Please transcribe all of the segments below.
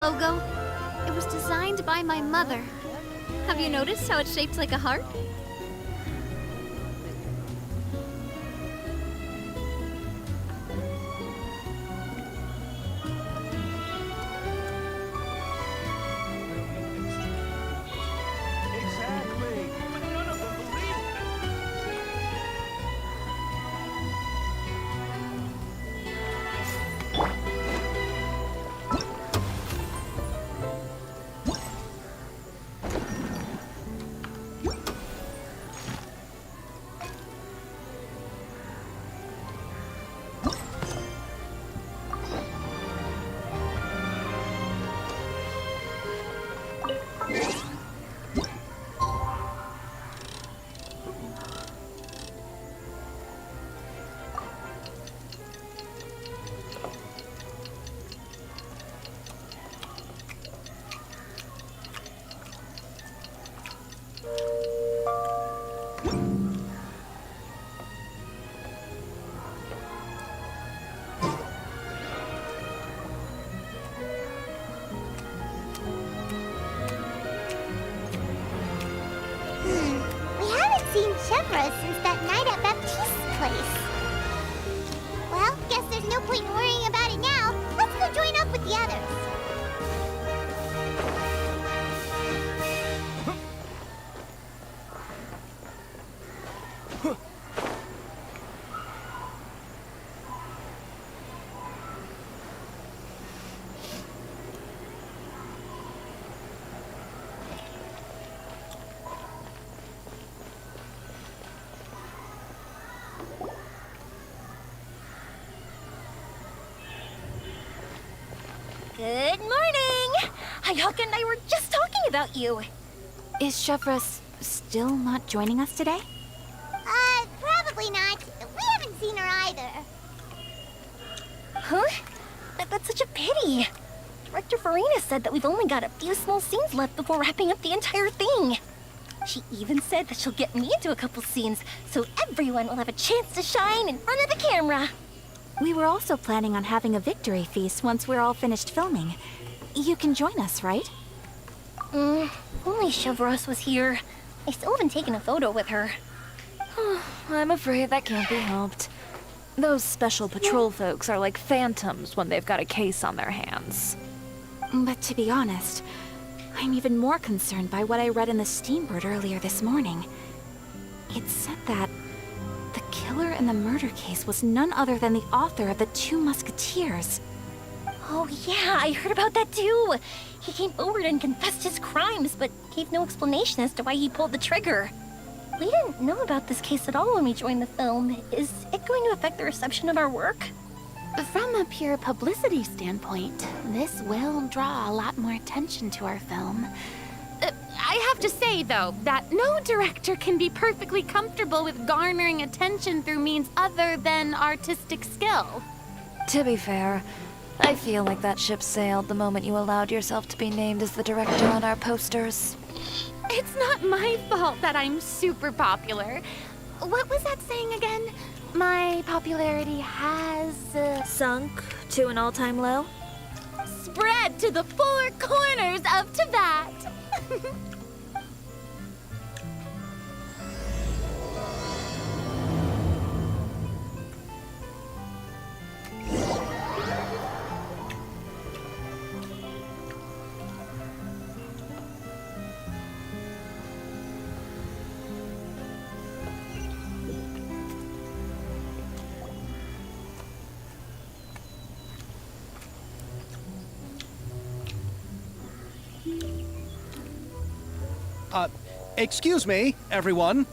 logo. It was designed by my mother. Have you noticed how it's shaped like a heart? Exactly, but none of them believe Since that night at Baptiste's place. Well, guess there's no point in worrying about it now. Let's go join up with the others. Good morning! Hayaka and I were just talking about you. Is Chevra still not joining us today? Probably not. We haven't seen her either. Huh? That's such a pity. Director Farina said that we've only got a few small scenes left before wrapping up the entire thing. She even said that she'll get me into a couple scenes, so everyone will have a chance to shine in front of the camera. We were also planning on having a victory feast once we're all finished filming. You can join us, right? Only Chevros was here. I still haven't taken a photo with her. I'm afraid that can't be helped. Those special patrol folks are like phantoms when they've got a case on their hands. But to be honest, I'm even more concerned by what I read in the Steambird earlier this morning. It said that the killer in the murder case was none other than the author of the Two Musketeers. Oh yeah, I heard about that too. He came forward and confessed his crimes, but gave no explanation as to why he pulled the trigger. We didn't know about this case at all when we joined the film. Is it going to affect the reception of our work? From a pure publicity standpoint, this will draw a lot more attention to our film. I have to say, though, that no director can be perfectly comfortable with garnering attention through means other than artistic skill. To be fair, I feel like that ship sailed the moment you allowed yourself to be named as the director on our posters. It's not my fault that I'm super popular. What was that saying again? My popularity has... Sunk to an all-time low? spread to the four corners of Tibet. Excuse me, everyone.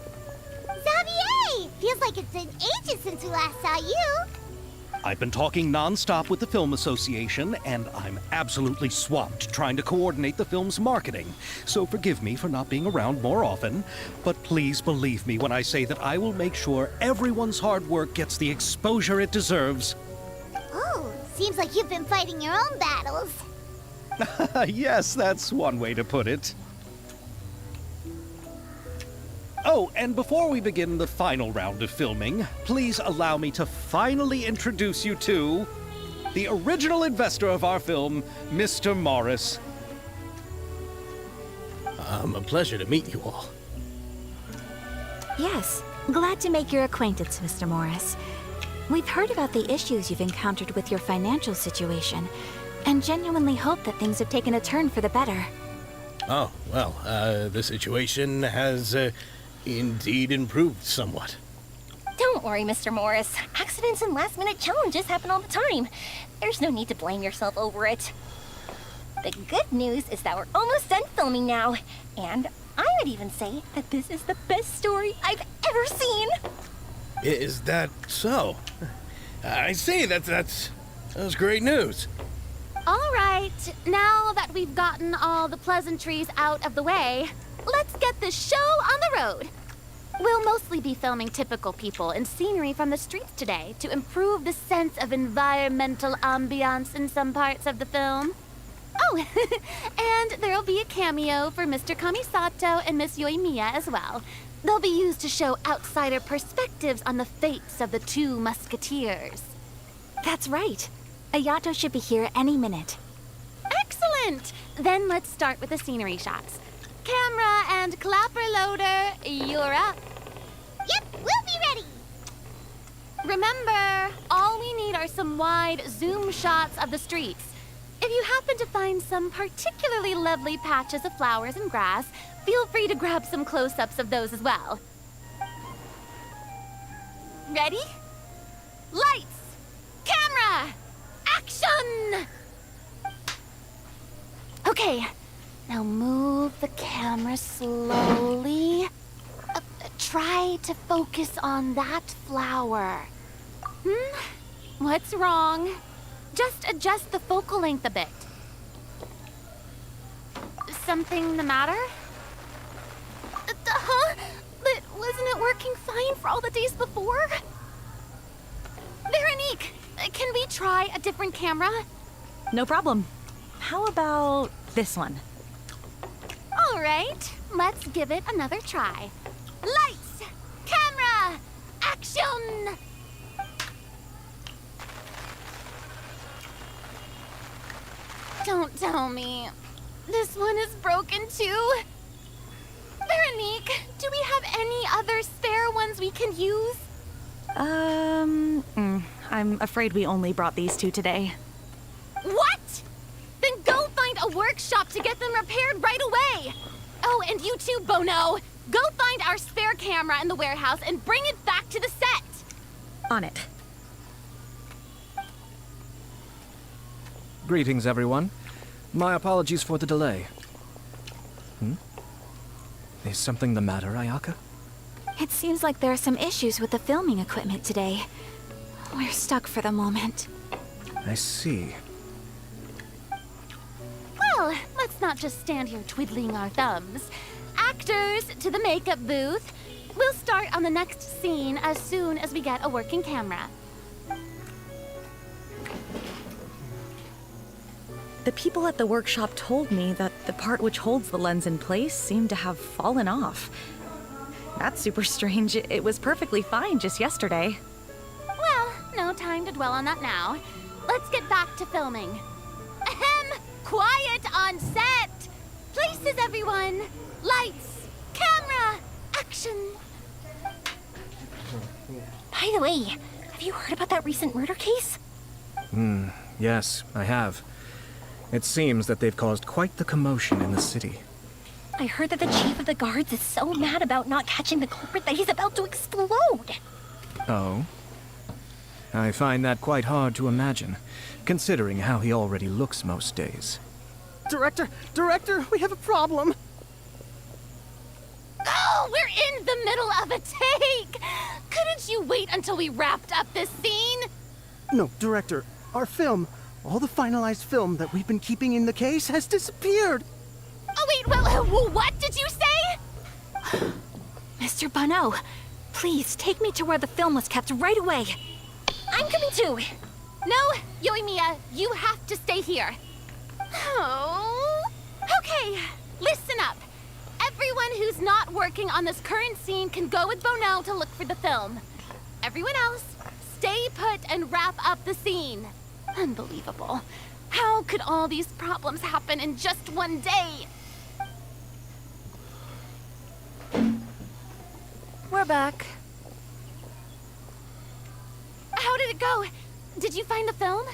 Xavier! Feels like it's been ages since we last saw you. I've been talking non-stop with the Film Association, and I'm absolutely swamped trying to coordinate the film's marketing. So forgive me for not being around more often, but please believe me when I say that I will make sure everyone's hard work gets the exposure it deserves. Oh, seems like you've been fighting your own battles. Yes, that's one way to put it. Oh, and before we begin the final round of filming, please allow me to finally introduce you to... the original investor of our film, Mr. Morris. A pleasure to meet you all. Yes, glad to make your acquaintance, Mr. Morris. We've heard about the issues you've encountered with your financial situation, and genuinely hope that things have taken a turn for the better. Oh, well, the situation has indeed improved somewhat. Don't worry, Mr. Morris. Accidents and last-minute challenges happen all the time. There's no need to blame yourself over it. The good news is that we're almost done filming now, and I would even say that this is the best story I've ever seen. Is that so? I see, that's great news. All right, now that we've gotten all the pleasantries out of the way, let's get this show on the road. We'll mostly be filming typical people and scenery from the streets today to improve the sense of environmental ambiance in some parts of the film. Oh, and there'll be a cameo for Mr. Kamisato and Miss Yoimiya as well. They'll be used to show outsider perspectives on the fates of the two musketeers. That's right. Ayato should be here any minute. Excellent! Then let's start with the scenery shots. Camera and clapper loader, you're up. Yep, we'll be ready. Remember, all we need are some wide zoom shots of the streets. If you happen to find some particularly lovely patches of flowers and grass, feel free to grab some close-ups of those as well. Ready? Lights! Camera! Action! Okay, now move the camera slowly. Try to focus on that flower. What's wrong? Just adjust the focal length a bit. Something the matter? Huh? But wasn't it working fine for all the days before? Veronique, can we try a different camera? No problem. How about this one? All right, let's give it another try. Lights! Camera! Action! Don't tell me. This one is broken too. Veronique, do we have any other spare ones we can use? I'm afraid we only brought these two today. What? Then go find a workshop to get them repaired right away. Oh, and you too, Bono. Go find our spare camera in the warehouse and bring it back to the set. On it. Greetings, everyone. My apologies for the delay. Is something the matter, Ayaka? It seems like there are some issues with the filming equipment today. We're stuck for the moment. I see. Well, let's not just stand here twiddling our thumbs. Actors, to the makeup booth. We'll start on the next scene as soon as we get a working camera. The people at the workshop told me that the part which holds the lens in place seemed to have fallen off. That's super strange. It was perfectly fine just yesterday. Well, no time to dwell on that now. Let's get back to filming. Ahem! Quiet on set! Places, everyone! Lights! Camera! Action! By the way, have you heard about that recent murder case? Yes, I have. It seems that they've caused quite the commotion in the city. I heard that the chief of the guards is so mad about not catching the culprit that he's about to explode. Oh? I find that quite hard to imagine, considering how he already looks most days. Director, we have a problem. Oh, we're in the middle of a take! Couldn't you wait until we wrapped up this scene? No, Director, our film, all the finalized film that we've been keeping in the case has disappeared. Oh, wait, well, what did you say? Mr. Bono, please take me to where the film was kept right away. I'm coming too. No, Yoimiya, you have to stay here. Oh. Okay, listen up. Everyone who's not working on this current scene can go with Bono to look for the film. Everyone else, stay put and wrap up the scene. Unbelievable. How could all these problems happen in just one day? We're back. How did it go? Did you find the film?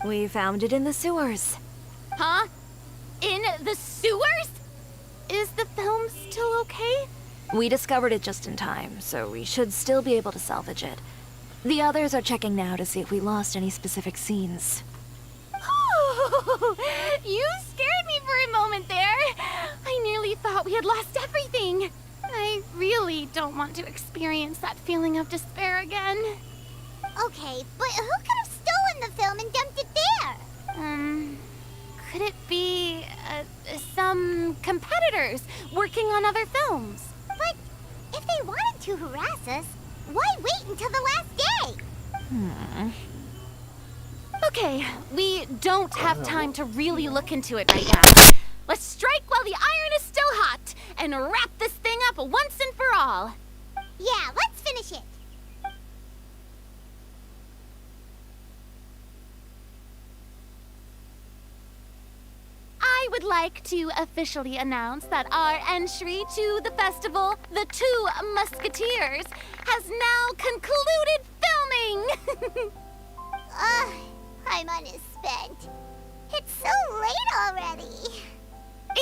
We found it in the sewers. Huh? In the sewers? Is the film still okay? We discovered it just in time, so we should still be able to salvage it. The others are checking now to see if we lost any specific scenes. You scared me for a moment there. I nearly thought we had lost everything. I really don't want to experience that feeling of despair again. Okay, but who could have stolen the film and dumped it there? Could it be some competitors working on other films? But if they wanted to harass us, why wait until the last day? Okay, we don't have time to really look into it right now. Let's strike while the iron is still hot and wrap this thing up once and for all. Yeah, let's finish it. I would like to officially announce that our entry to the festival, The Two Musketeers, has now concluded filming! Paimon is spent. It's so late already.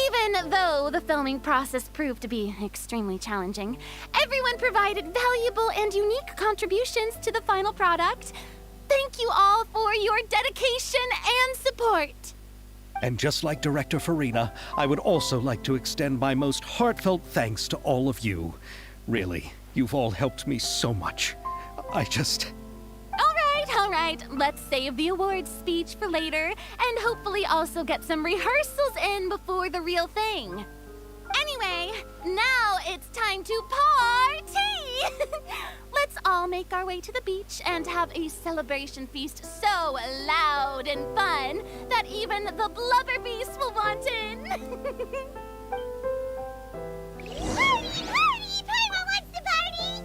Even though the filming process proved to be extremely challenging, everyone provided valuable and unique contributions to the final product. Thank you all for your dedication and support. And just like Director Farina, I would also like to extend my most heartfelt thanks to all of you. Really, you've all helped me so much. All right, let's save the awards speech for later, and hopefully also get some rehearsals in before the real thing. Anyway, now it's time to party! Let's all make our way to the beach and have a celebration feast so loud and fun that even the blubber beast will want in. Party! Party! Paimon wants to party!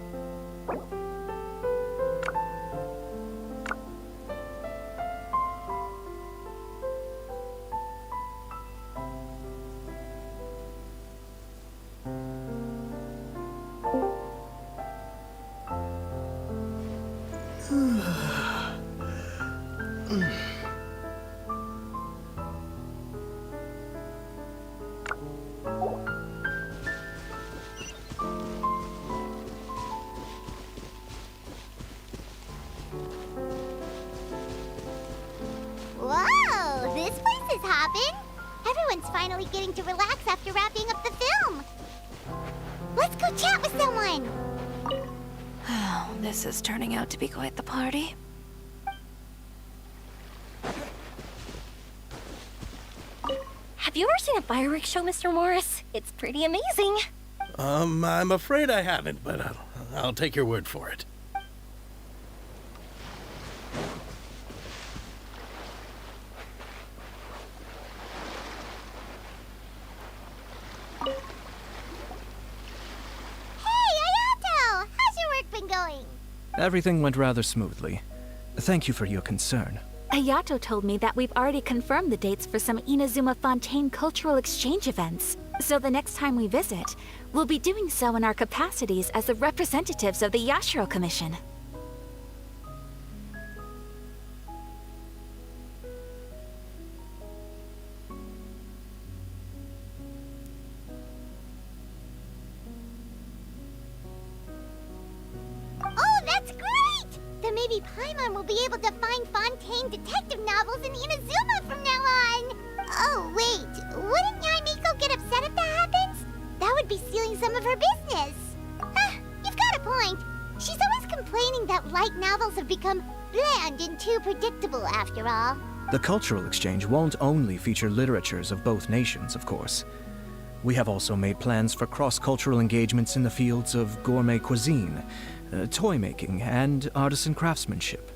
Whoa, this place is hopping. Everyone's finally getting to relax after wrapping up the film. Let's go chat with someone. This is turning out to be quite the party. Have you ever seen a fireworks show, Mr. Morris? It's pretty amazing. I'm afraid I haven't, but I'll take your word for it. Hey, Ayato! How's your work been going? Everything went rather smoothly. Thank you for your concern. Ayato told me that we've already confirmed the dates for some Inazuma Fontaine cultural exchange events. So the next time we visit, we'll be doing so in our capacities as the representatives of the Yashiro Commission. Oh, that's great! Then maybe Paimon will be able to find Fontaine detective novels in Inazuma from now on. Oh, wait. Wouldn't Yaimiko get upset if that happens? That would be stealing some of her business. You've got a point. She's always complaining that light novels have become bland and too predictable after all. The cultural exchange won't only feature literatures of both nations, of course. We have also made plans for cross-cultural engagements in the fields of gourmet cuisine, toy making, and artisan craftsmanship.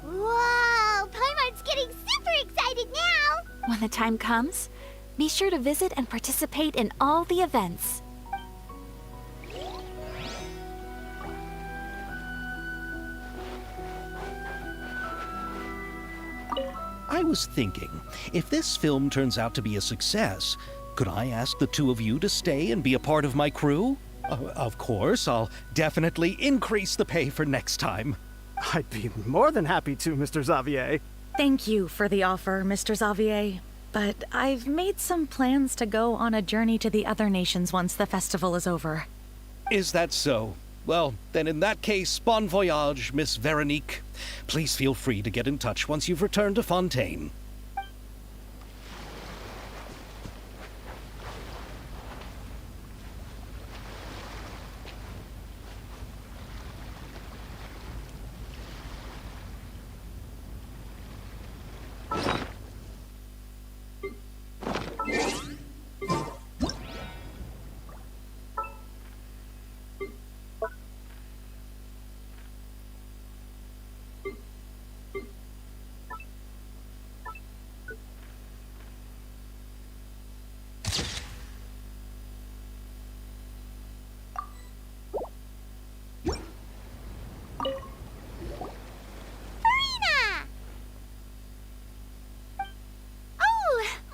Whoa! Paimon's getting super excited now! When the time comes, be sure to visit and participate in all the events. I was thinking, if this film turns out to be a success, could I ask the two of you to stay and be a part of my crew? Of course, I'll definitely increase the pay for next time. I'd be more than happy to, Mr. Xavier. Thank you for the offer, Mr. Xavier. But I've made some plans to go on a journey to the other nations once the festival is over. Is that so? Well, then in that case, bon voyage, Miss Veronique. Please feel free to get in touch once you've returned to Fontaine.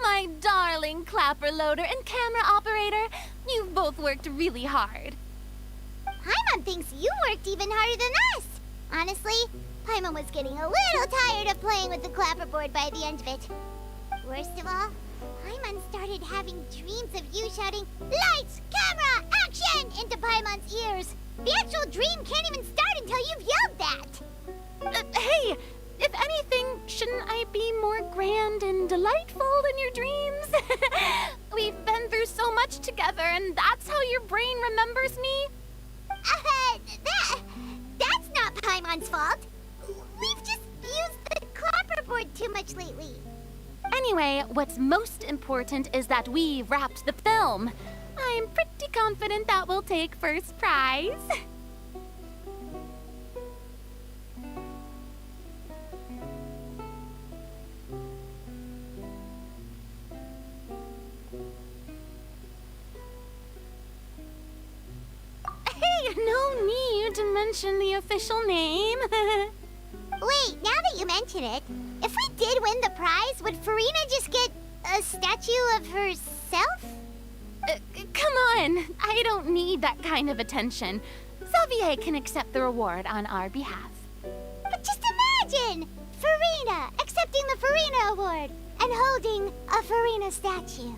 My darling clapper loader and camera operator, you've both worked really hard. Paimon thinks you worked even harder than us. Honestly, Paimon was getting a little tired of playing with the clapperboard by the end of it. Worst of all, Paimon started having dreams of you shouting, "Lights, camera, action!" into Paimon's ears. The actual dream can't even start until you've yelled that. Hey, if anything, shouldn't I be more grand and delightful than your dreams? We've been through so much together, and that's how your brain remembers me? That's not Paimon's fault. We've just used the clapperboard too much lately. Anyway, what's most important is that we wrapped the film. I'm pretty confident that we'll take first prize. Hey, no need to mention the official name. Wait, now that you mention it, if we did win the prize, would Farina just get a statue of herself? Come on, I don't need that kind of attention. Xavier can accept the reward on our behalf. But just imagine! Farina accepting the Farina Award and holding a Farina statue.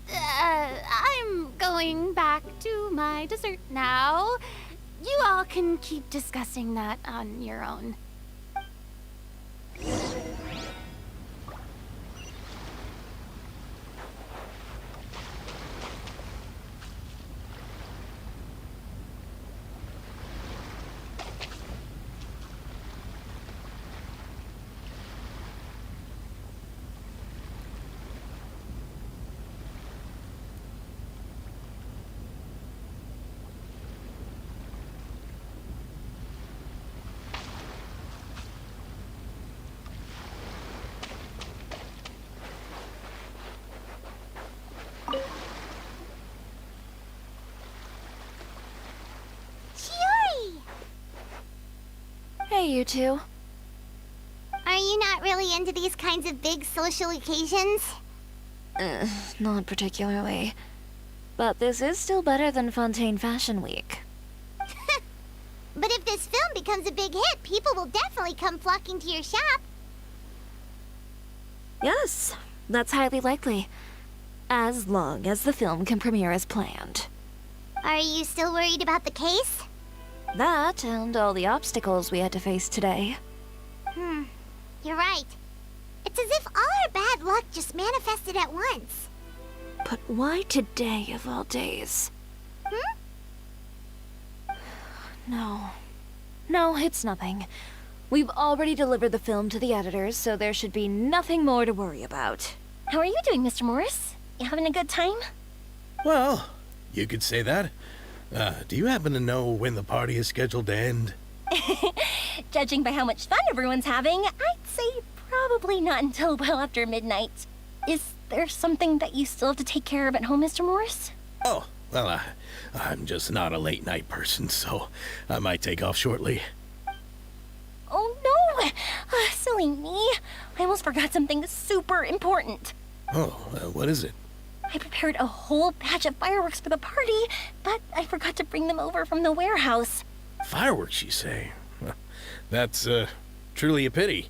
I'm going back to my dessert now. You all can keep discussing that on your own. Hey, you two. Are you not really into these kinds of big social occasions? Not particularly. But this is still better than Fontaine Fashion Week. But if this film becomes a big hit, people will definitely come flocking to your shop. Yes, that's highly likely. As long as the film can premiere as planned. Are you still worried about the case? That and all the obstacles we had to face today. You're right. It's as if all our bad luck just manifested at once. But why today of all days? No, it's nothing. We've already delivered the film to the editors, so there should be nothing more to worry about. How are you doing, Mr. Morris? You having a good time? Well, you could say that. Do you happen to know when the party is scheduled to end? Judging by how much fun everyone's having, I'd say probably not until well after midnight. Is there something that you still have to take care of at home, Mr. Morris? Oh, well, I'm just not a late night person, so I might take off shortly. Oh, no! So Silly me. I almost forgot something super important. Oh, what is it? I prepared a whole batch of fireworks for the party, but I forgot to bring them over from the warehouse. Fireworks, you say? That's, truly a pity.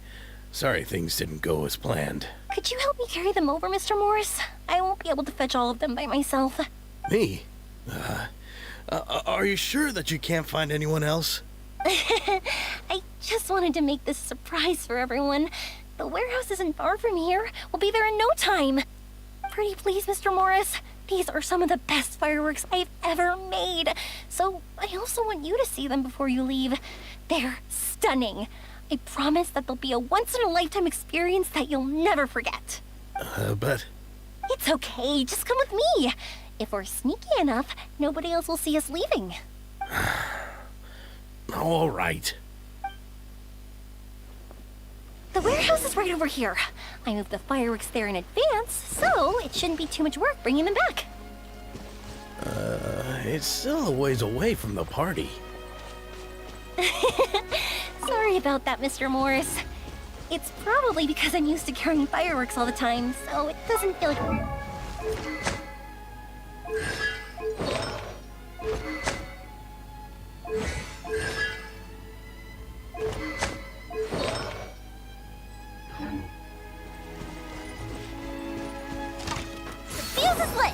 Sorry things didn't go as planned. Could you help me carry them over, Mr. Morris? I won't be able to fetch all of them by myself. Me? Are you sure that you can't find anyone else? I just wanted to make this a surprise for everyone. The warehouse isn't far from here. We'll be there in no time. Pretty please, Mr. Morris. These are some of the best fireworks I've ever made. So I also want you to see them before you leave. They're stunning. I promise that they'll be a once-in-a-lifetime experience that you'll never forget. But... It's okay. Just come with me. If we're sneaky enough, nobody else will see us leaving. all right. The warehouse is right over here. I moved the fireworks there in advance, so it shouldn't be too much work bringing them back. It's still a ways away from the party. Sorry about that, Mr. Morris. It's probably because I'm used to carrying fireworks all the time, so it doesn't feel like... The fuse is lit!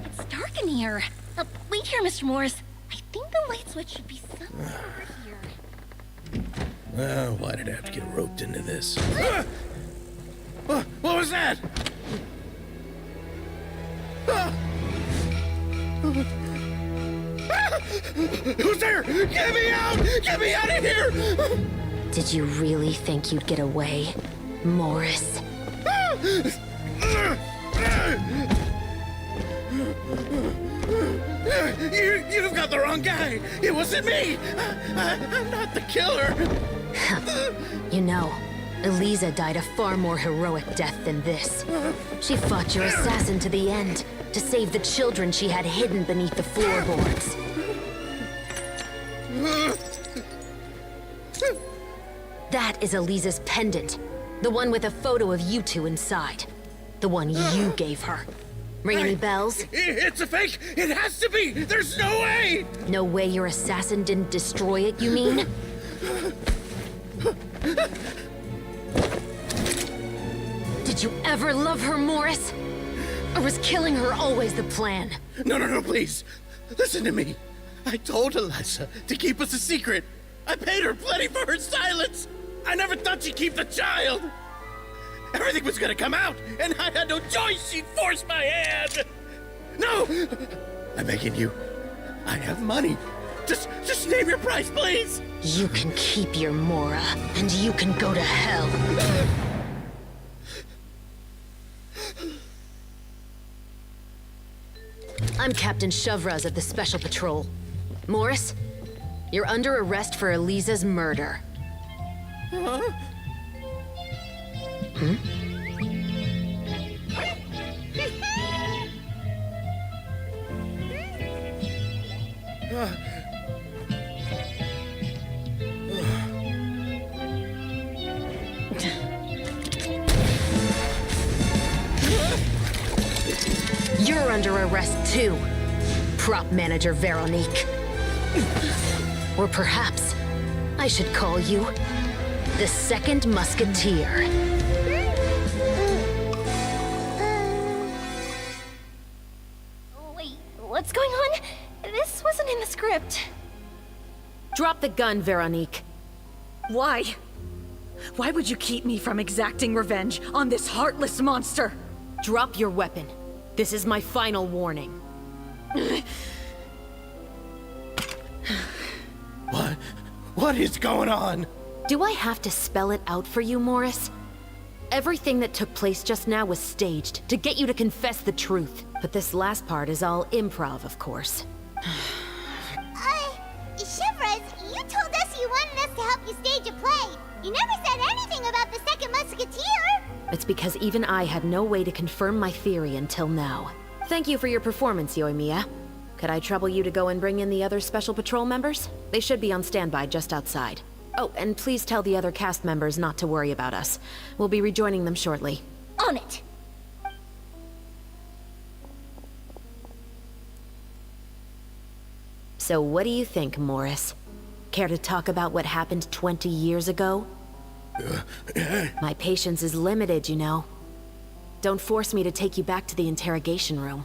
It's dark in here. Wait here, Mr. Morris. I think the light switch should be somewhere over here. Why did I have to get roped into this? What was that? Who's there? Get me out! Get me out of here! Did you really think you'd get away, Morris? You've got the wrong guy. It wasn't me. I'm not the killer. You know, Eliza died a far more heroic death than this. She fought your assassin to the end, to save the children she had hidden beneath the floorboards. That is Eliza's pendant. The one with a photo of you two inside. The one you gave her. Ring any bells? It's a fake! It has to be! There's no way! No way your assassin didn't destroy it, you mean? Did you ever love her, Morris? Or was killing her always the plan? No, please. Listen to me. I told Eliza to keep us a secret. I paid her plenty for her silence. I never thought she'd keep the child. Everything was gonna come out, and I had no choice. She'd force my hand. No! I'm begging you. I have money. Just name your price, please. You can keep your Mora, and you can go to hell. I'm Captain Shovraz of the Special Patrol. Morris, you're under arrest for Eliza's murder. Huh? You're under arrest too, Prop Manager Veronique. Or perhaps I should call you the Second Musketeer. Wait, what's going on? This wasn't in the script. Drop the gun, Veronique. Why? Why would you keep me from exacting revenge on this heartless monster? Drop your weapon. This is my final warning. What is going on? Do I have to spell it out for you, Morris? Everything that took place just now was staged to get you to confess the truth. But this last part is all improv, of course. Chevrolet, you told us you wanted us to help you stage a play. You never said anything about the second Musketeer. It's because even I had no way to confirm my theory until now. Thank you for your performance, Yoimiya. Could I trouble you to go and bring in the other Special Patrol members? They should be on standby just outside. Oh, and please tell the other cast members not to worry about us. We'll be rejoining them shortly. On it! So what do you think, Morris? Care to talk about what happened 20 years ago? My patience is limited, you know. Don't force me to take you back to the interrogation room.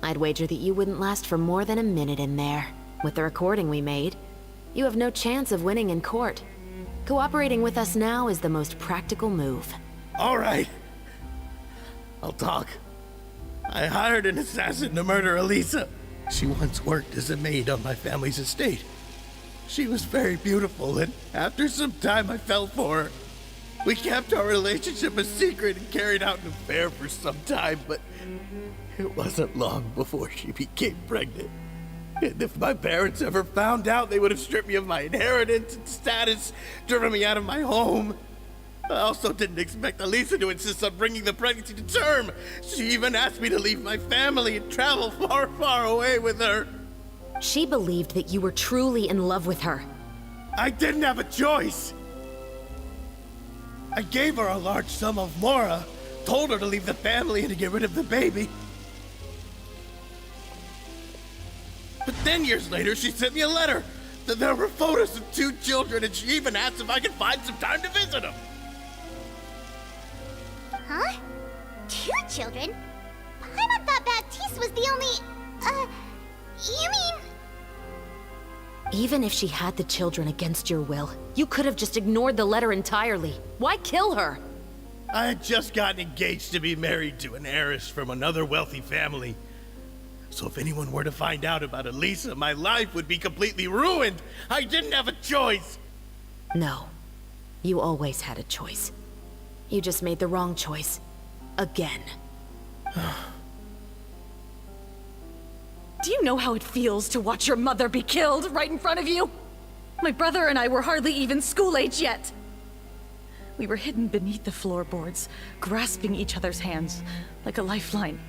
I'd wager that you wouldn't last for more than a minute in there. With the recording we made, you have no chance of winning in court. Cooperating with us now is the most practical move. All right. I'll talk. I hired an assassin to murder Elisa. She once worked as a maid on my family's estate. She was very beautiful, and after some time I fell for her. We kept our relationship a secret and carried out an affair for some time, but it wasn't long before she became pregnant. And if my parents ever found out, they would have stripped me of my inheritance and status, driven me out of my home. I also didn't expect Elisa to insist on bringing the pregnancy to term. She even asked me to leave my family and travel far, far away with her. She believed that you were truly in love with her. I didn't have a choice. I gave her a large sum of mora, told her to leave the family and to get rid of the baby. But then years later, she sent me a letter. There were photos of 2 children, and she even asked if I could find some time to visit them. Huh? 2 children? Paimon thought Baptiste was the only... you mean... Even if she had the children against your will, you could have just ignored the letter entirely. Why kill her? I had just gotten engaged to be married to an heiress from another wealthy family. So if anyone were to find out about Elisa, my life would be completely ruined. I didn't have a choice. No. You always had a choice. You just made the wrong choice. Again. Do you know how it feels to watch your mother be killed right in front of you? My brother and I were hardly even school age yet. We were hidden beneath the floorboards, grasping each other's hands like a lifeline.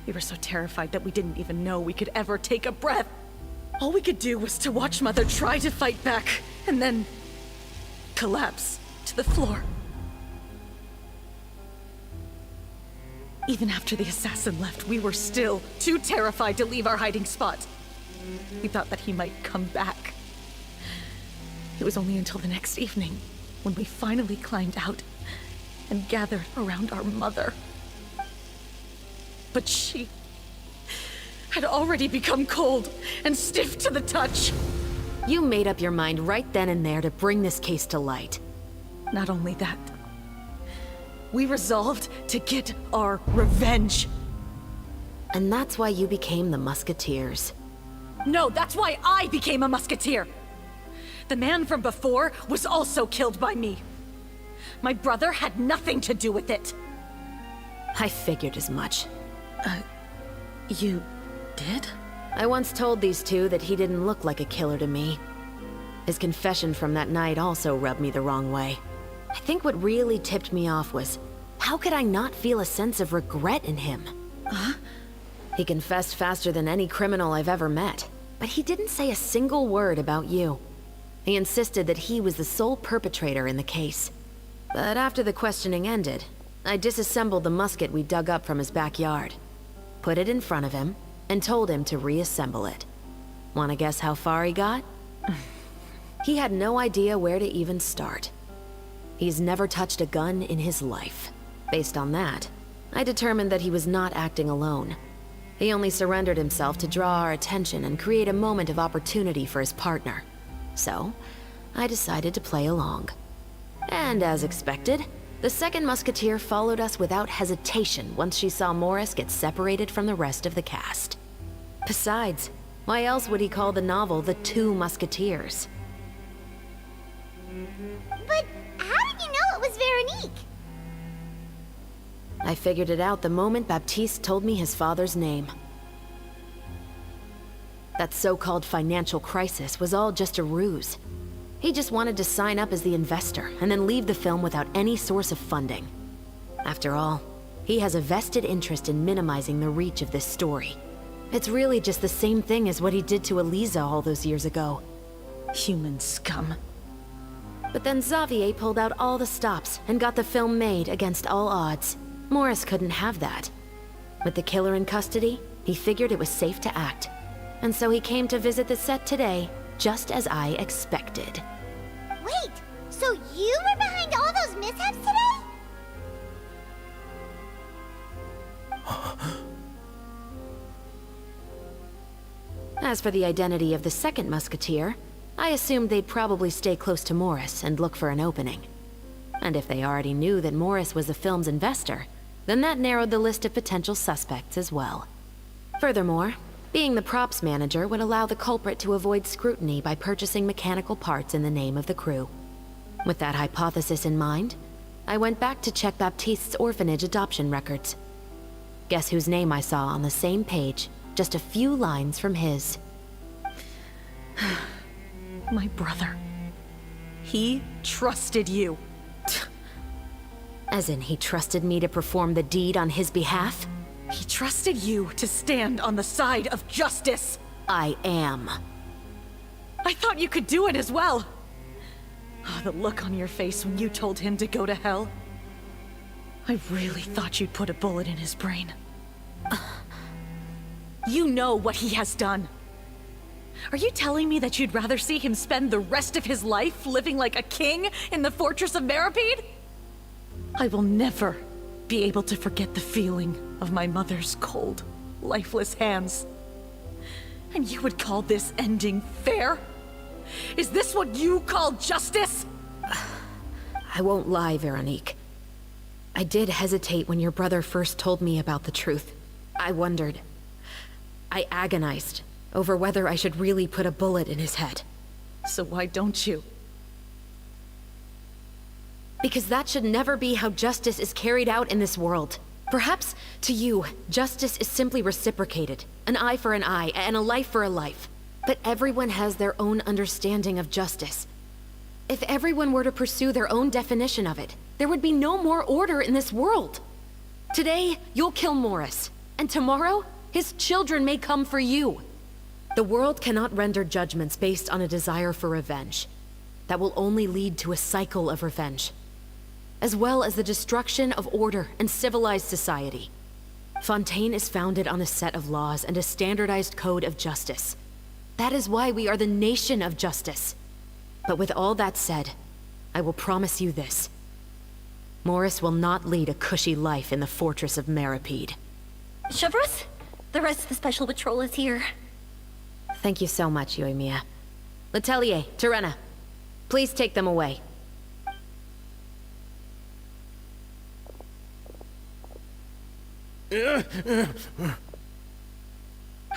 We were so terrified that we didn't even know we could ever take a breath. All we could do was to watch Mother try to fight back, and then collapse to the floor. Even after the assassin left, we were still too terrified to leave our hiding spot. We thought that he might come back. It was only until the next evening when we finally climbed out and gathered around our mother. But she had already become cold and stiff to the touch. You made up your mind right then and there to bring this case to light. Not only that, we resolved to get our revenge. And that's why you became the Musketeers. No, that's why I became a Musketeer. The man from before was also killed by me. My brother had nothing to do with it. I figured as much. You did? I once told these two that he didn't look like a killer to me. His confession from that night also rubbed me the wrong way. I think what really tipped me off was, how could I not feel a sense of regret in him? He confessed faster than any criminal I've ever met, but he didn't say a single word about you. He insisted that he was the sole perpetrator in the case. But after the questioning ended, I disassembled the musket we dug up from his backyard, put it in front of him, and told him to reassemble it. Wanna guess how far he got? He had no idea where to even start. He's never touched a gun in his life. Based on that, I determined that he was not acting alone. He only surrendered himself to draw our attention and create a moment of opportunity for his partner. So, I decided to play along. And as expected, the second Musketeer followed us without hesitation once she saw Morris get separated from the rest of the cast. Besides, why else would he call the novel The Two Musketeers? But how did you know it was Veronique? I figured it out the moment Baptiste told me his father's name. That so-called financial crisis was all just a ruse. He just wanted to sign up as the investor and then leave the film without any source of funding. After all, he has a vested interest in minimizing the reach of this story. It's really just the same thing as what he did to Eliza all those years ago. Human scum. But then Xavier pulled out all the stops and got the film made against all odds. Morris couldn't have that. With the killer in custody, he figured it was safe to act. And so he came to visit the set today, just as I expected. Wait, so you were behind all those mishaps today? As for the identity of the second musketeer, I assumed they'd probably stay close to Morris and look for an opening. And if they already knew that Morris was the film's investor, then that narrowed the list of potential suspects as well. Furthermore, being the props manager would allow the culprit to avoid scrutiny by purchasing mechanical parts in the name of the crew. With that hypothesis in mind, I went back to check Baptiste's orphanage adoption records. Guess whose name I saw on the same page, just a few lines from his. My brother. He trusted you. As in, he trusted me to perform the deed on his behalf? He trusted you to stand on the side of justice. I am. I thought you could do it as well. Oh, the look on your face when you told him to go to hell. I really thought you'd put a bullet in his brain. You know what he has done. Are you telling me that you'd rather see him spend the rest of his life living like a king in the fortress of Meripede? I will never be able to forget the feeling of my mother's cold, lifeless hands. And you would call this ending fair? Is this what you call justice? I won't lie, Veronique. I did hesitate when your brother first told me about the truth. I wondered. I agonized over whether I should really put a bullet in his head. So why don't you? Because that should never be how justice is carried out in this world. Perhaps, to you, justice is simply reciprocated. An eye for an eye, and a life for a life. But everyone has their own understanding of justice. If everyone were to pursue their own definition of it, there would be no more order in this world. Today, you'll kill Morris, and tomorrow, his children may come for you. The world cannot render judgments based on a desire for revenge. That will only lead to a cycle of revenge, as well as the destruction of order and civilized society. Fontaine is founded on a set of laws and a standardized code of justice. That is why we are the nation of justice. But with all that said, I will promise you this. Morris will not lead a cushy life in the fortress of Meripede. Chevreuse, the rest of the special patrol is here. Thank you so much, Yoimiya. Letelier, Terena, please take them away. I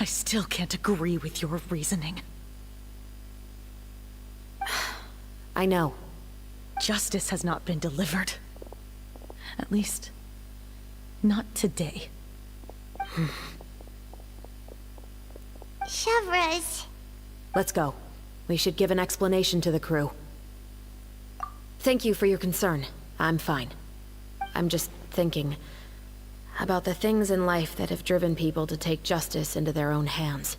still can't agree with your reasoning. I know. Justice has not been delivered. At least, not today. Chevreuse. Let's go. We should give an explanation to the crew. Thank you for your concern. I'm fine. I'm just thinking about the things in life that have driven people to take justice into their own hands.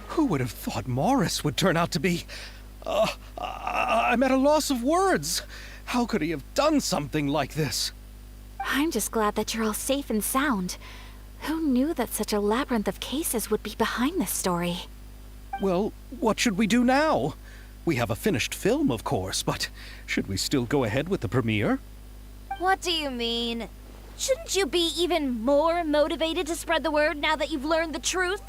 Who would have thought Morris would turn out to be... I'm at a loss of words. How could he have done something like this? I'm just glad that you're all safe and sound. Who knew that such a labyrinth of cases would be behind this story? Well, what should we do now? We have a finished film, of course, but should we still go ahead with the premiere? What do you mean? Shouldn't you be even more motivated to spread the word now that you've learned the truth?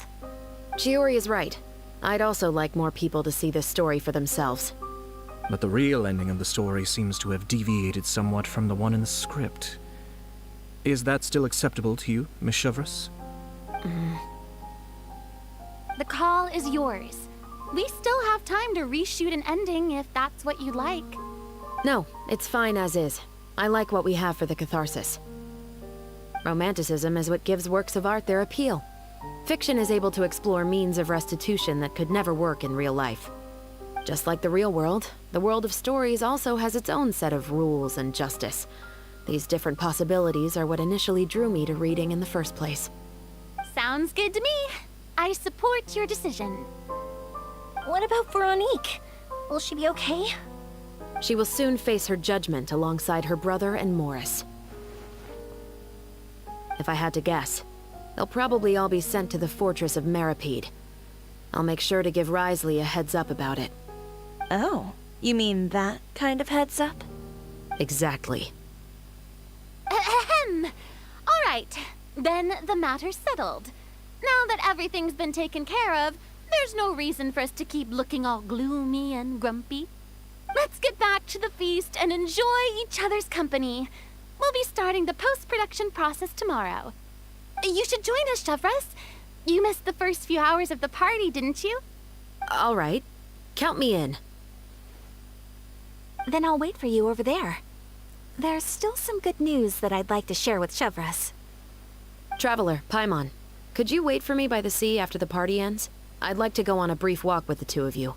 Chiori is right. I'd also like more people to see this story for themselves. But the real ending of the story seems to have deviated somewhat from the one in the script. Is that still acceptable to you, Miss Chevreuse? The call is yours. We still have time to reshoot an ending if that's what you'd like. No, it's fine as is. I like what we have for the catharsis. Romanticism is what gives works of art their appeal. Fiction is able to explore means of restitution that could never work in real life. Just like the real world, the world of stories also has its own set of rules and justice. These different possibilities are what initially drew me to reading in the first place. Sounds good to me. I support your decision. What about Veronique? Will she be okay? She will soon face her judgment alongside her brother and Morris. If I had to guess, they'll probably all be sent to the fortress of Meripede. I'll make sure to give Risley a heads up about it. Oh, you mean that kind of heads up? Exactly. Ahem. All right, then the matter's settled. Now that everything's been taken care of, there's no reason for us to keep looking all gloomy and grumpy. Let's get back to the feast and enjoy each other's company. We'll be starting the post-production process tomorrow. You should join us, Chevreuse. You missed the first few hours of the party, didn't you? All right. Count me in. Then I'll wait for you over there. There's still some good news that I'd like to share with Chevreuse. Traveler, Paimon, could you wait for me by the sea after the party ends? I'd like to go on a brief walk with the two of you.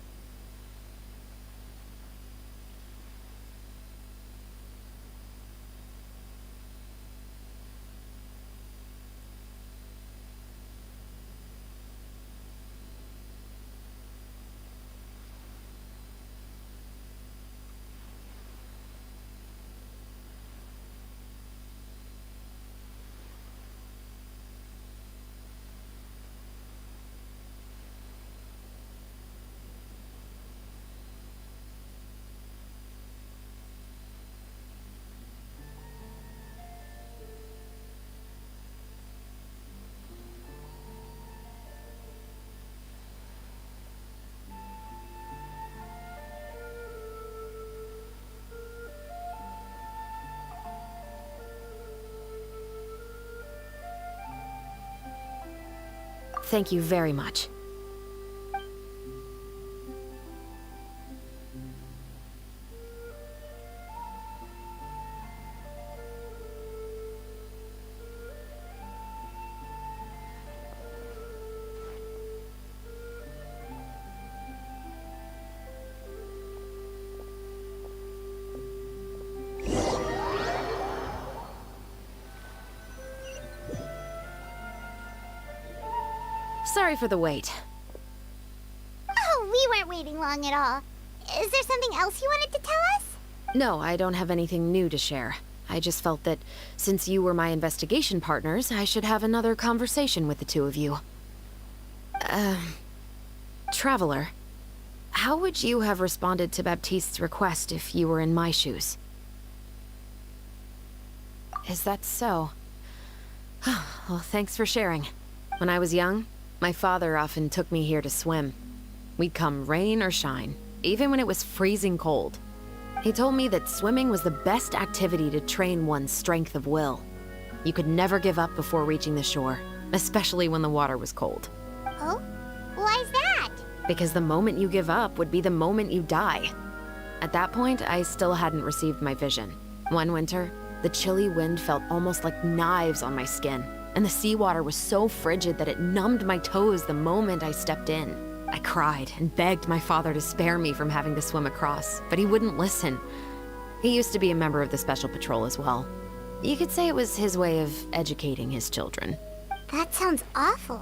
Thank you very much. Sorry for the wait. Oh, we weren't waiting long at all. Is there something else you wanted to tell us? No, I don't have anything new to share. I just felt that since you were my investigation partners, I should have another conversation with the two of you. Traveler, how would you have responded to Baptiste's request if you were in my shoes? Is that so? Well, thanks for sharing. When I was young, my father often took me here to swim. We'd come rain or shine, even when it was freezing cold. He told me that swimming was the best activity to train one's strength of will. You could never give up before reaching the shore, especially when the water was cold. Oh? Why's that? Because the moment you give up would be the moment you die. At that point, I still hadn't received my vision. One winter, the chilly wind felt almost like knives on my skin, and the seawater was so frigid that it numbed my toes the moment I stepped in. I cried and begged my father to spare me from having to swim across, but he wouldn't listen. He used to be a member of the Special Patrol as well. You could say it was his way of educating his children. That sounds awful.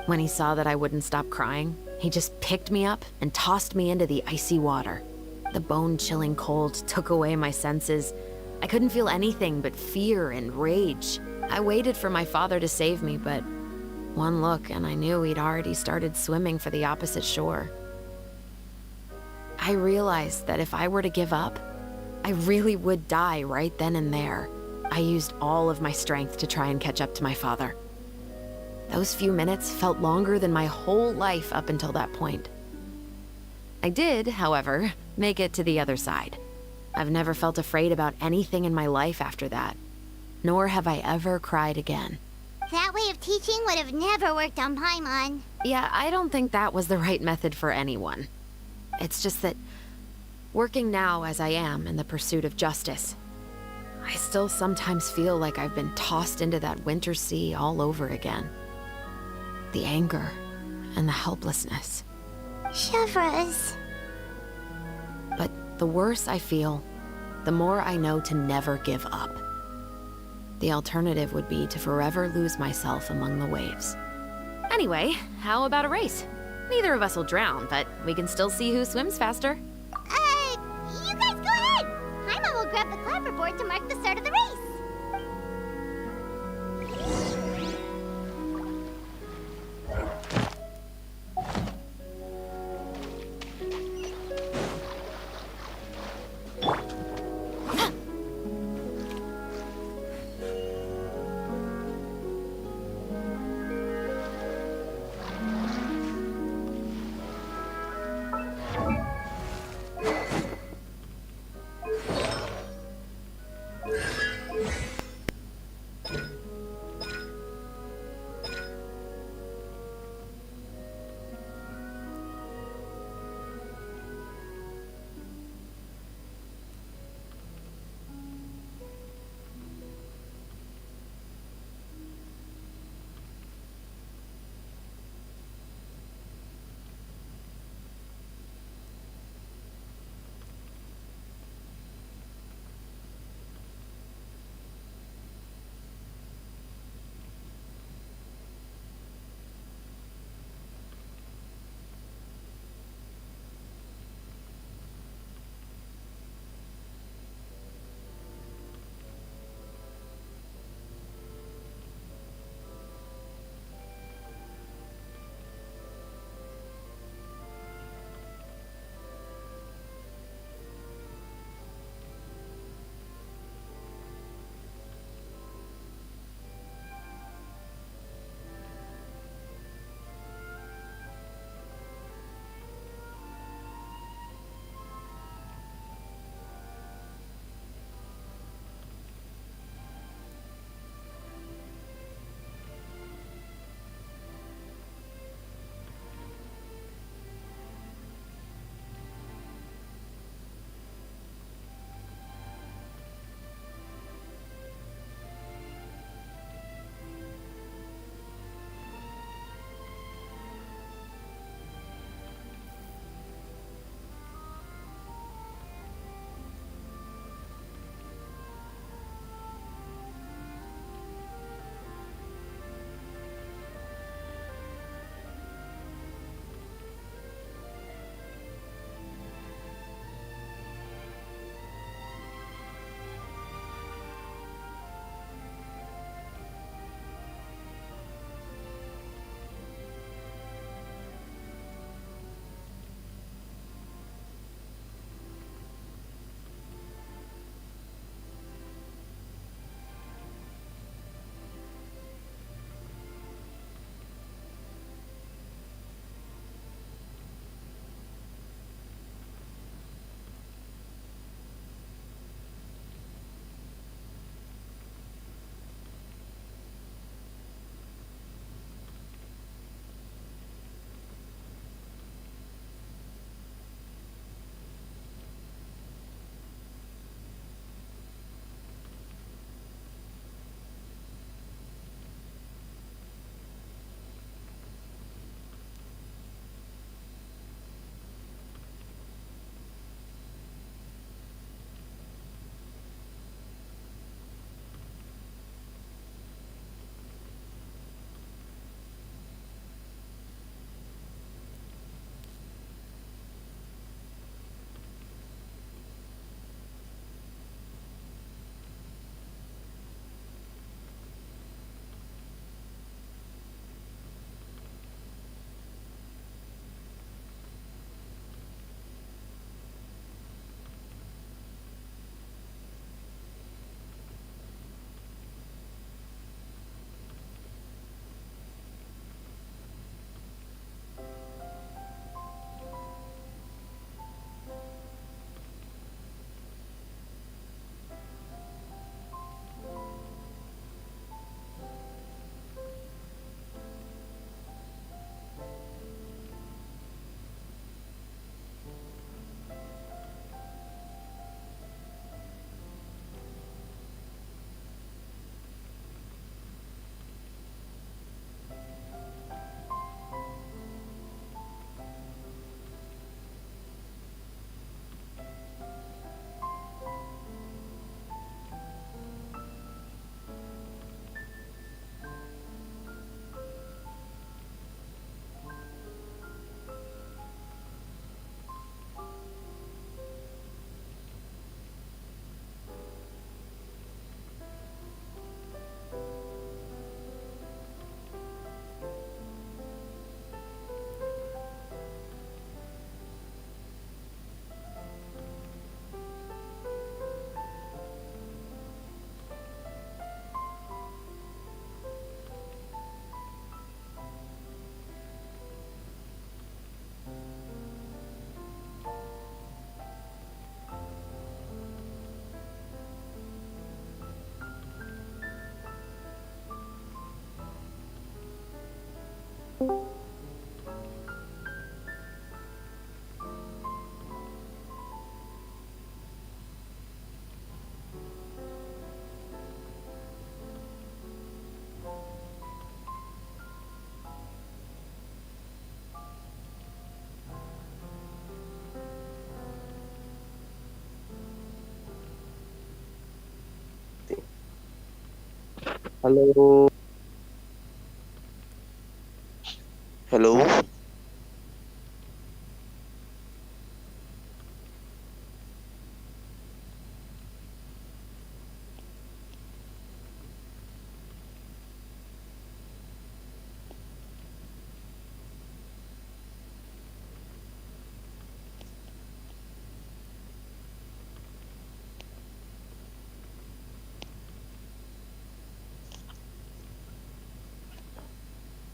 When he saw that I wouldn't stop crying, he just picked me up and tossed me into the icy water. The bone-chilling cold took away my senses. I couldn't feel anything but fear and rage. I waited for my father to save me, but one look and I knew he'd already started swimming for the opposite shore. I realized that if I were to give up, I really would die right then and there. I used all of my strength to try and catch up to my father. Those few minutes felt longer than my whole life up until that point. I did, however, make it to the other side. I've never felt afraid about anything in my life after that, nor have I ever cried again. That way of teaching would have never worked on Paimon. Yeah, I don't think that was the right method for anyone. It's just that, working now as I am in the pursuit of justice, I still sometimes feel like I've been tossed into that winter sea all over again. The anger and the helplessness. Chevras. But the worse I feel, the more I know to never give up. The alternative would be to forever lose myself among the waves. Anyway, how about a race? Neither of us will drown, but we can still see who swims faster. You guys go ahead! Paimon will grab the clapperboard to mark the start of the race. Hello. Hello.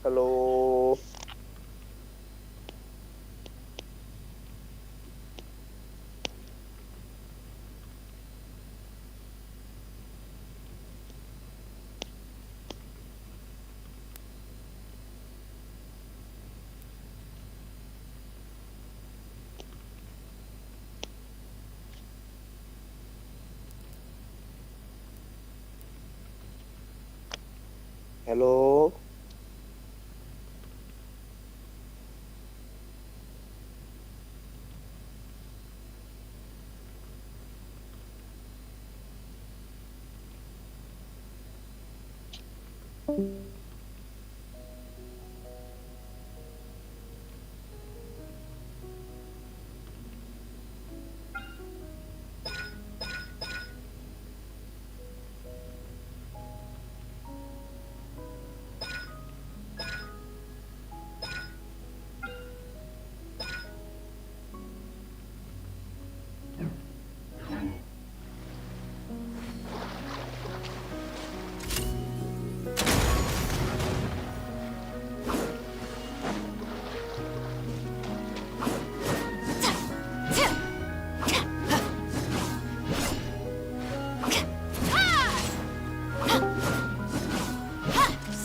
Hello. Hello.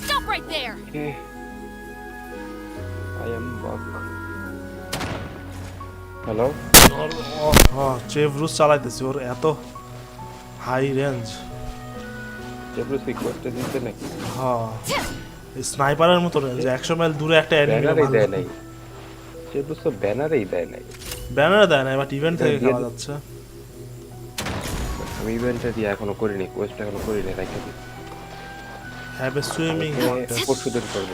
Stop right there! Okay. I am back. Hello? চেভরুস চালাইতেছি ওর এত high range চেভরুস request দিতে নাকি? হ্যাঁ স্নাইপারের মতো range 100 mile দূরে একটা enemy দেয় নাই চেভরুস তো ব্যানারেই দেয় নাই ব্যানারে দেয় না বাট ইভেন্ট থেকে খাওয়া যাচ্ছে আমি ইভেন্টে দিয়ে এখনো করিনি কোয়েস্ট এখনো করিনি রাইখা দিই হ্যাভ এ সুইমিং কন্টেস্ট পরশুদিন করব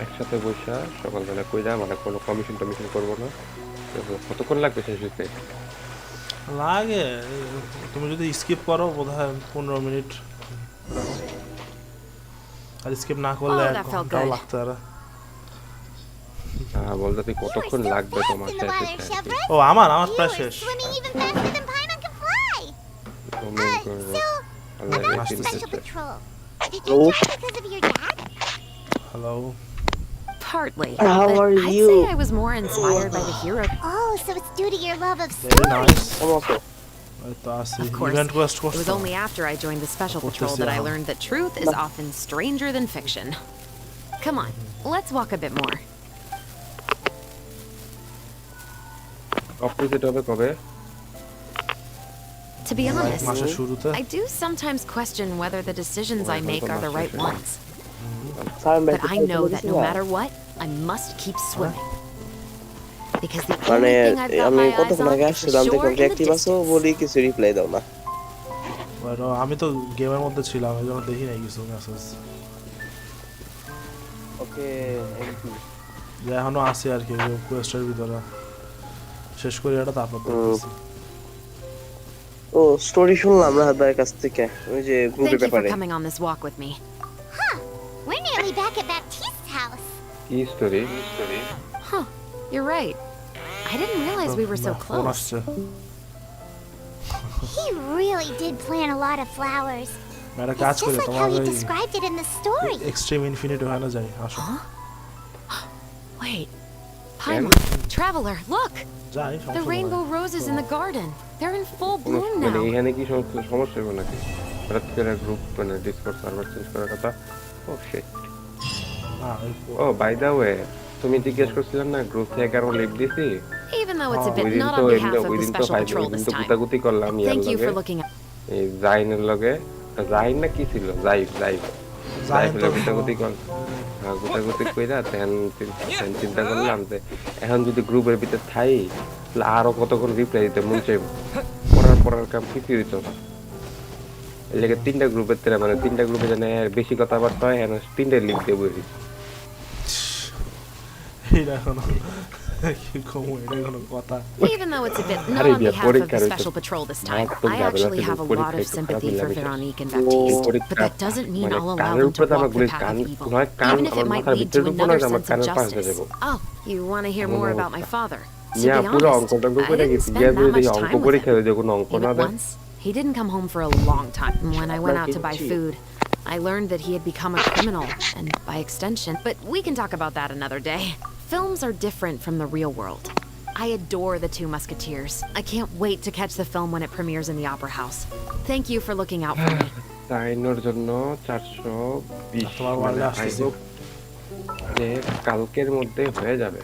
একসাথে বসা সকালবেলা কইরা মানে কোনো কমিশন করব না কতক্ষণ লাগবে শেষ হতে লাগে তুমি যদি স্কিপ করো বোধহয় 15 মিনিট আর স্কিপ না করলে এক ঘন্টাও লাগতে পারে হ্যাঁ বলতে তুই কতক্ষণ লাগবে তোমার শেষ হতে ও আমার প্রায় শেষ Hello. Partly. How are you? I'd say I was more inspired by the hero. Oh, so it's due to your love of Very stories. nice. Of course, it was only after I joined the Special Patrol that I learned that truth is often stranger than fiction. Come on, let's walk a bit more. Opposite হবে কবে? To be honest, I do sometimes question whether the decisions I make are the right ones. But I know that no matter what, I must keep swimming. Because the only thing I've got my eyes on is the shore in the distance. বলি কিছু reply দাও না আমি তো গেমের মধ্যে ছিলাম এজন্য দেখি নাই কিছু মেসেজ ওকে এখনো আছে আর কি কোয়েস্টের ভিতরে শেষ করে এটা তারপর দেখতেছি ও স্টোরি শুনলাম রাহাতের কাছ থেকে ওই যে গ্রুপে Thank you for ব্যাপারে coming on this walk with me. Huh. We're nearly back at Baptiste's house. কি story Huh, you're right. I didn't realize we were so close. He really did plant a lot of flowers. মেরা কাজ It's করে just like how তোমার he ওই described it in the story. Extreme infinity হয় না যাই আসো Wait. Paimon, Traveler, look! যাই The rainbow roses in the garden. They're in full bloom মানে now. এখানে কি সমস্যা হবে নাকি হঠাৎ করে গ্রুপ মানে ডিসকর্ড সার্ভার চেঞ্জ করার কথা। Oh shit. Oh by the way, তুমি জিজ্ঞেস করছিলেন না গ্রুপ থেকে কারো লিভ দিছি? Even though it's a bit ওই দিন not তো on behalf of ওই the দিন তো special ফাইল patrol ওই দিন this তো time. গুতাগুতি করলাম ইয়ার Thank you লগে for looking at. এই জাইনের লগে, জাইন না কি ছিল, জাইফের গুতাগুতি কর, গুতাগুতি কইরা তেন চিন্তা করলাম যে এখন যদি গ্রুপের ভিতরে থাই তাহলে আরো কতক্ষণ রিপ্লাই দিতে মন চাইব, পড়ার কাম কি হইত না। এই লেগে 3টা গ্রুপের তেরা মানে 3টা গ্রুপে জানে বেশি কথাবার্তা হয়, এখন 3টা লিঙ্ক দেবো। Even though it's a bit not on behalf of the special patrol this time, I actually have a lot of sympathy for Veronique and Baptiste, but that doesn't mean I'll allow them to walk the path of evil, even if it might lead to another sense of justice. Oh, you want to hear more about my father? To be honest, I didn't spend that much time with him. Even once, he didn't come home for a long time. When I went out to buy food, I learned that he had become a criminal, and by extension, but we can talk about that another day. Films are different from the real world. I adore The Two Musketeers. I can't wait to catch the film when it premieres in the Opera House. Thank you for looking out for me. সাইনোর জন্য 420 I hope যে কালকের মধ্যে হয়ে যাবে।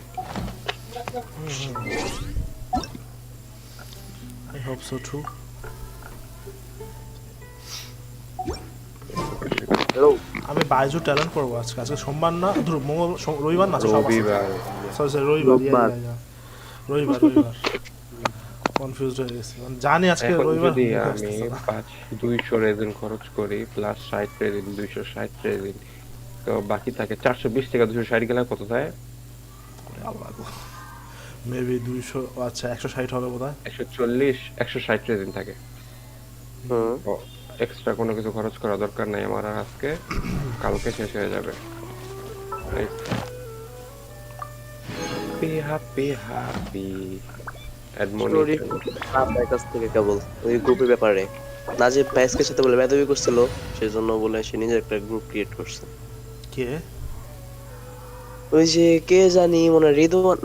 I hope so too. আমি Baiju talent করবো আজকে। আজকে সোমবার না, রবিবার না, রবিবার, সরি রবিবার, রবিবার কনফিউজড হয়ে গেছি, জানি আজকে রবিবার। যদি আমি 200 রেজিন খরচ করি প্লাস 60 রেজিন, 260 রেজিন, তো বাকি থাকে 420 টাকা। 260 গেলে কত থাকে? মেবি 200, আচ্ছা 160 হবে বোধহয়। 140 160 রেজিন থাকে। এক্সট্রা কোনো কিছু খরচ করা দরকার নাই আমার, আর আজকে কালকে শেষ হয়ে যাবে। হ্যাপি অ্যাডমনিশন আপনার কাছ থেকে কেবল ওই গ্রুপের ব্যাপারে নাজিব ভাইসকে সাথে বলে বেদবি করছিল, সেজন্য বলে সে নিজে একটা গ্রুপ ক্রিয়েট করছে। কে? ওই যে কে জানি, মনে রিদওয়ান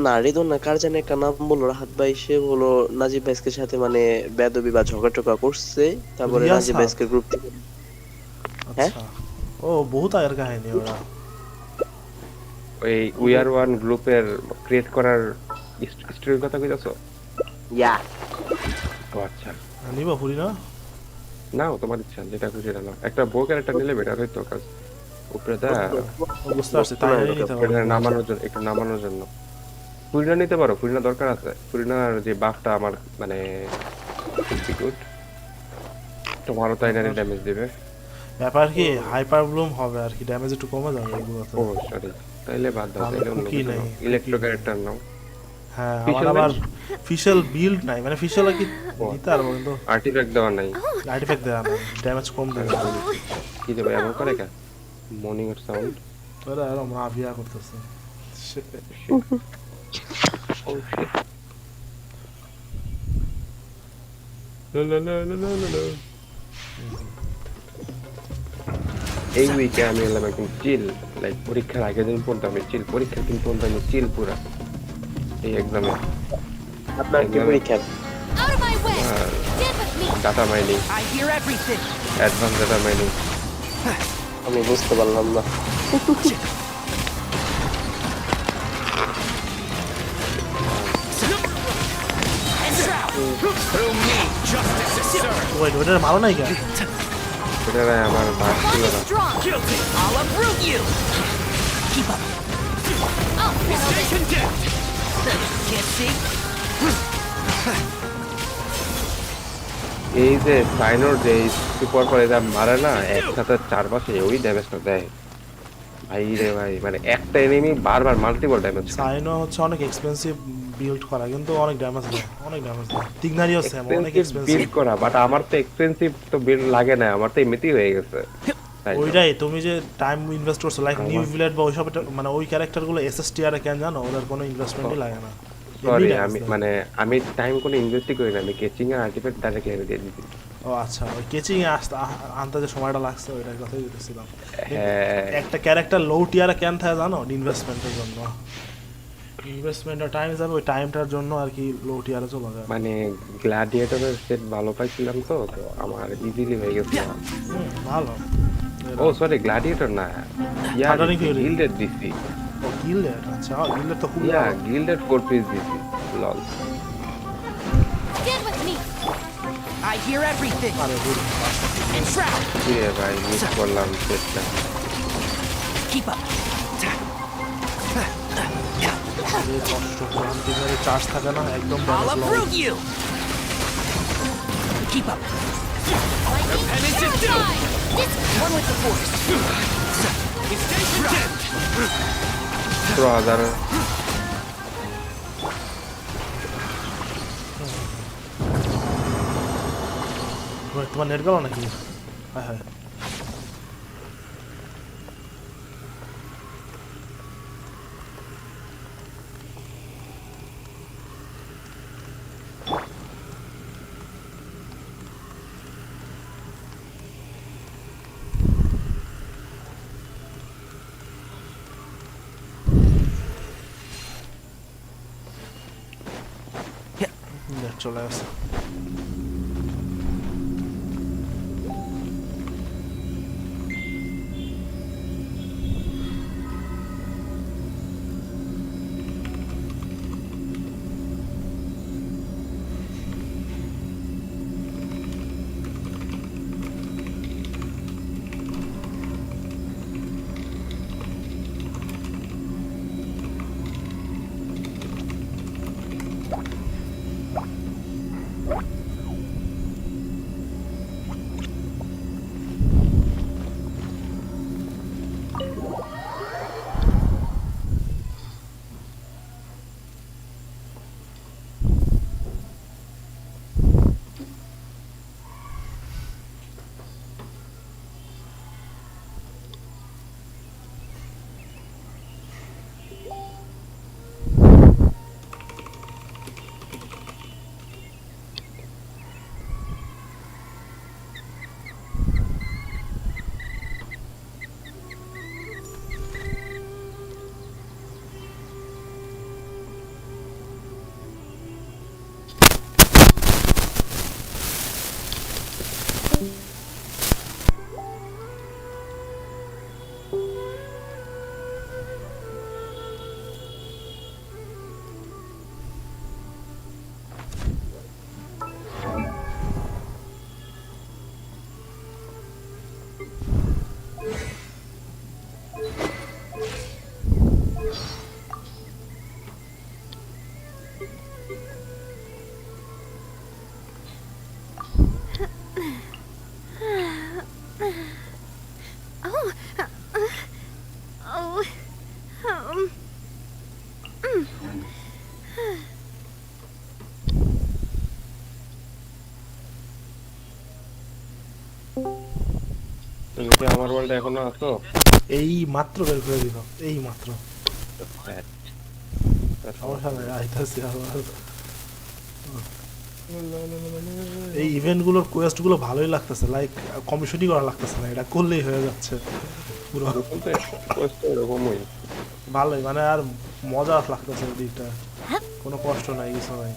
না কার জানি একটা নাম বললো, রাহাত ভাই, সে বললো নাজিব ভাইসকে সাথে মানে বেদবি বা ঝগড়া করছে, তারপরে নাজিব ভাইসকে গ্রুপ থেকে। হ্যাঁ, ও বহুত আগের কাহিনী ওরা। ওই উই আর ওয়ান গ্রুপের ক্রিয়েট করার স্টোরির কথা কইতাছো? ইয়া। ও আচ্ছা, নিবা পুরি না? নাও তোমার ইচ্ছা, যেটা খুশি নাও। একটা বউ ক্যারেক্টার নিলে বেটার হইতো, কাজ উপরে দা বুঝতে পারছি, তাই নিতে পারো। এটা নামানোর জন্য ফুরিনা নিতে পারো, ফুরিনা দরকার আছে। ফুরিনার যে বাফটা আমার মানে গুড, তোমারও তাই না ড্যামেজ দিবে। ব্যাপার কি হাইপার ব্লুম হবে আর কি, ড্যামেজ একটু কমে যাবে এগুলোতে। ও সরি, তাইলে বাদ দাও, তাইলে অন্য কিছু নাও, ইলেকট্রো ক্যারেক্টার নাও। হ্যাঁ, আমার আবার ফিশাল বিল্ড নাই, মানে ফিশাল কি নিতে পারবো কিন্তু আর্টিফ্যাক্ট দেওয়া নাই, ড্যামেজ কম দেবে। কি দেবে এমন করে কা মর্নিং এর সাউন্ড ওরা আর মাফিয়া করতেছে। ও শিট, লা এই উইকে আমি এলাম একদম চিল, লাইক পরীক্ষার আগের দিন পর্যন্ত আমি চিল, পরীক্ষার দিন পর্যন্ত আমি চিল পুরা। এই এক্সামে আপনার কি পরীক্ষা? Data mining, advance data mining. আমি বুঝতে পারলাম না। ওটা মারো নাই কেন? ওটা আমার বাস ছিল না। এই যে সাইনোর যে সুপার পরে যা মারে না একসাথে চারপাশে, ওই ড্যামেজটা দেয় ভাই রে ভাই, মানে একটা এনিমি বারবার মাল্টিপল ড্যামেজ। সাইনো হচ্ছে অনেক এক্সপেন্সিভ বিল্ড করা, কিন্তু অনেক ড্যামেজ দেয়, অনেক ড্যামেজ দেয়। টিগনারিও সেম, অনেক এক্সপেন্সিভ বিল্ড করা, বাট আমার তো এক্সপেন্সিভ তো বিল্ড লাগে না, আমার তো এমনিতেই হয়ে গেছে। ওইটাই তুমি যে টাইম ইনভেস্ট করছো, লাইক নিউ ভিলেট বা ওইসব, মানে ওই ক্যারেক্টারগুলো এসএসটিআর এ কেন জানো, ওদের কোনো ইনভেস্টমেন্টই লাগে না। সরি, আমি টাইম কোনো ইনভেস্টই করি না, আমি কেচিং আর আর্টিফ্যাক্ট ডাইরেক্ট লেভেল দিয়ে দিছি। ও আচ্ছা, ওই কেচিং এ আনতে যে সময়টা লাগছে ওইটার কথাই বলতেছিলাম। একটা ক্যারেক্টার লো টিয়ারে কেন থাকে জানো, ইনভেস্টমেন্টের জন্য। ইনভেস্টমেন্টটা টাইম যাবে, ওই টাইমটার জন্য আর কি লো টিয়ারে চলে যায়। মানে গ্ল্যাডিয়েটরের সেট ভালো পাইছিলাম তো তো আমার ইজিলি হয়ে গেছে। ভালো। ও সরি গ্ল্যাডিয়েটর না, গিল্ডেড দিছি। ও গিল্ডেড, আচ্ছা গিল্ডেড তো খুব ভালো। গিল্ডেড 4 পিস দিছি। লল। Stand with me. I hear everything. আরে গুড। Enshroud. ইয়ে ভাই মিস করলাম সেটটা। Keep up. এই কষ্ট ক্রান্তিকারী চার্জ থাকে না একদম I'll damage approve you. Keep up. Penance is due. One with the force. Stay condemned. Brother তোমার নেট গেল নাকি? হ্যাঁ হ্যাঁ নেট চলে আসে। তুমি কি আমার ওয়ার্ল্ডে এখনো আছো? এই মাত্র বের করে দিল, এই মাত্র। সমস্যা নাই, আইতাছি আবার। এই ইভেন্টগুলোর কোয়েস্টগুলো ভালোই লাগতেছে, লাইক কমিশনই করা লাগতেছে না, এটা করলেই হয়ে যাচ্ছে পুরো। এরকমই ভালোই, মানে আর মজা লাগতেছে এই দিকটা, কোনো কষ্ট নাই, কিছু নাই।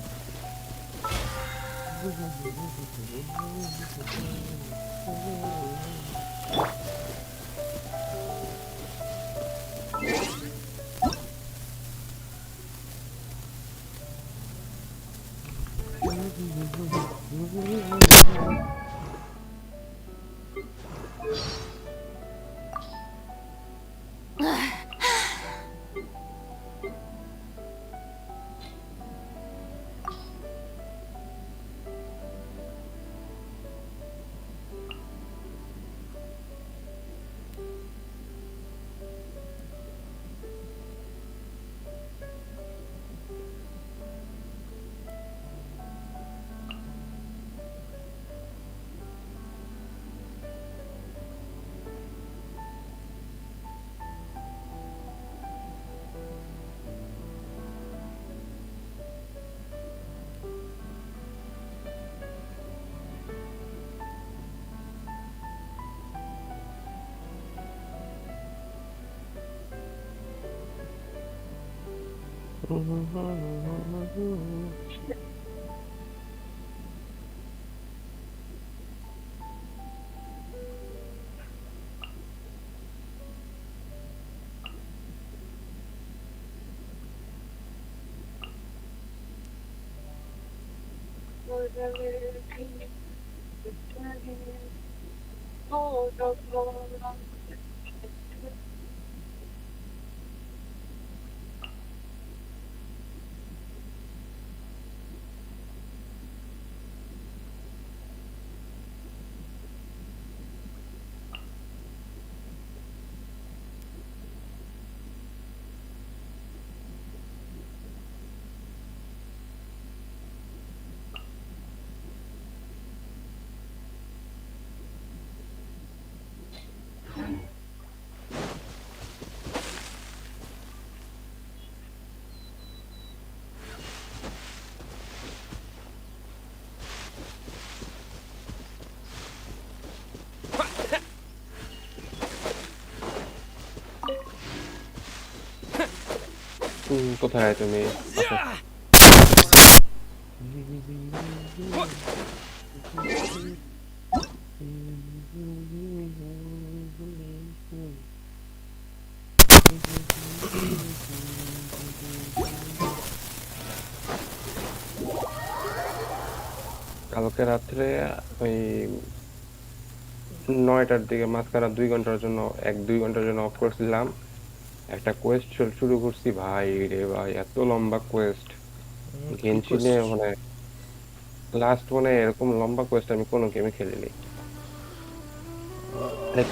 কোথায় তুমি? কালকে রাত্রে ওই 9টার দিকে মাঝখানে 2 ঘন্টার জন্য অফ করছিলাম। একটা কোয়েস্ট শুরু করছি ভাই রে ভাই, এত লম্বা কোয়েস্ট গেনশিনে, মানে লাস্ট মানে এরকম লম্বা কোয়েস্ট আমি কোনো গেমে খেলিনি।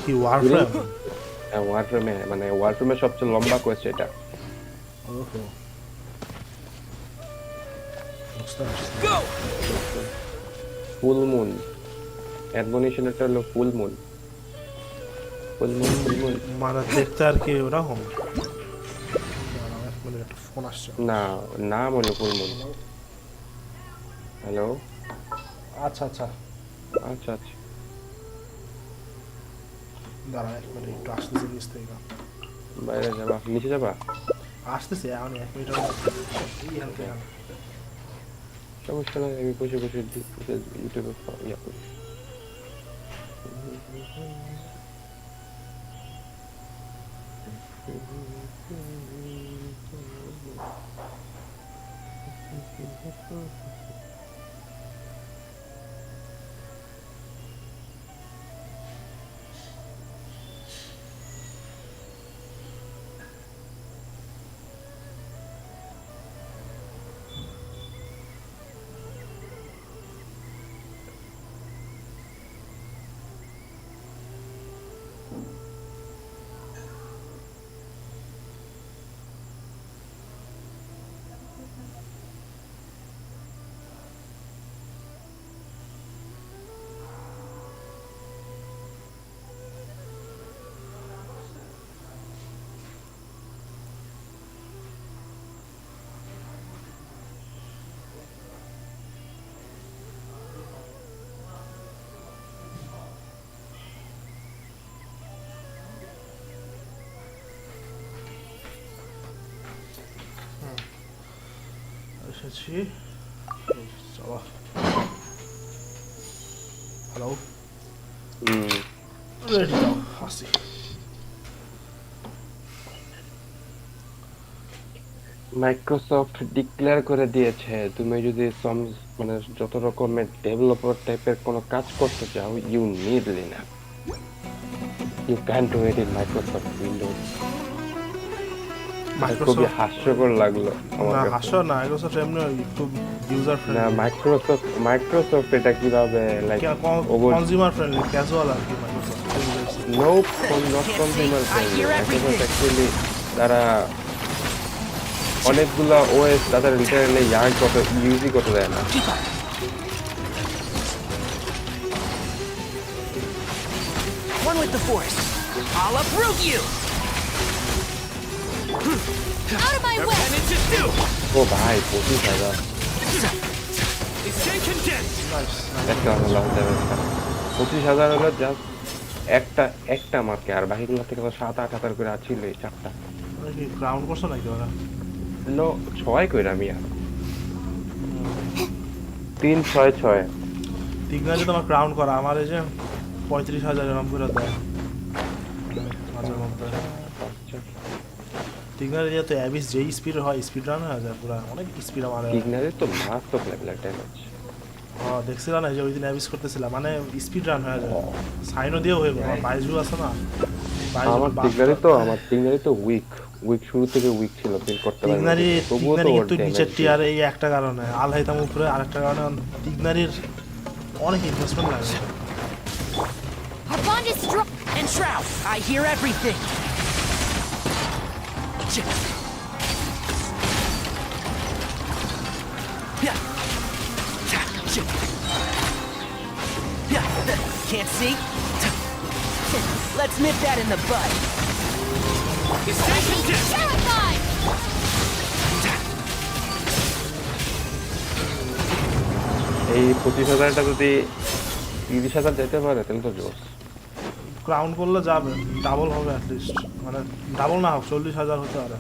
কি ওয়ারফ্রেম? হ্যাঁ ওয়ারফ্রেমে, মানে ওয়ারফ্রেমের সবচেয়ে লম্বা কোয়েস্ট এটা। ওহো ফুল মুন অ্যাডমনিশনটা হলো ফুল মুন। মানে দেখতে আর কি ওরকম? একটা ফোন আসছে। না নাম হলো ফুল মুন। হ্যালো, আচ্ছা আচ্ছা আচ্ছা আচ্ছা, দাঁড়া এক মিনিট, একটু আসতেছে নিচ থেকে। বাইরে যাবা, নিচে যাবা? আসতেছে এখন, এক মিনিট। সমস্যা নাই, আমি বসে বসে ইউটিউবে ইয়া করি। এসেছি, চলো। হ্যালো, রেডি দাও, আসি। মাইক্রোসফট ডিক্লেয়ার করে দিয়েছে তুমি যদি মানে যত রকমের ডেভেলপার টাইপের কোনো কাজ করতে চাও, you need Linux, you can do it in Microsoft Windows. খুবই হাস্যকর লাগলো আমার কাছে। হাস্য না, মাইক্রোসফট এমনি খুব ইউজার ফ্রেন্ডলি। না মাইক্রোসফট এটা কিভাবে লাইক কনজিউমার ফ্রেন্ডলি, ক্যাজুয়াল আর কি Microsoft. No, not consumer friendly. Microsoft actually তারা অনেকগুলা ওএস তাদের লিটারালি ইউজই করতে দেয় না। One with the force. I'll uproot you. Out of my way. ও ভাই 25,000 একটা হলো 25,000 হলো জাস্ট একটা মার্কে, আর বাকিগুলো থেকে 7-8 হাজার করে আছিল এই চারটা। ক্রাউন করছো নাকি ওরা? নো 6 কইরা মিয়া 366 তিগনারে তোমার ক্রাউন করা আমার এই যে 35,000 এরকম করে দেয় মাঝে মধ্যে তিগনারে যে তো অ্যাবিস যেই স্পিড হয় স্পিড রান হয়ে যায় পুরো অনেক স্পিড আমারে তিগনারে তো মারাত্মক লেভেলের ড্যামেজ হ্যাঁ দেখছিলাম না যে ওই দিন অ্যাবিস করতেছিলাম মানে স্পিড রান হয়ে যায় সাইনও দিয়েও হয়ে গেল বাইজু আছে না আমার তিগনারে তো উইক শুরু থেকে উইক ছিল বিল করতে পারে তিগনারি কিন্তু নিচের টিয়ারে এই একটা কারণে আলহাইতাম উপরে আরেকটা কারণে তিগনারির অনেক ইনভেস্টমেন্ট লাগে Our bond is strong. And Shroud, I hear everything. Can't see? Let's nip that in the bud. Terrified! এই 25,000টা যদি 30,000 যেতে পারে তাহলে তো জোস ক্রাউন করলে যাবে ডাবল হবে অ্যাট লিস্ট মানে ডাবল না হোক 40,000 হতে পারে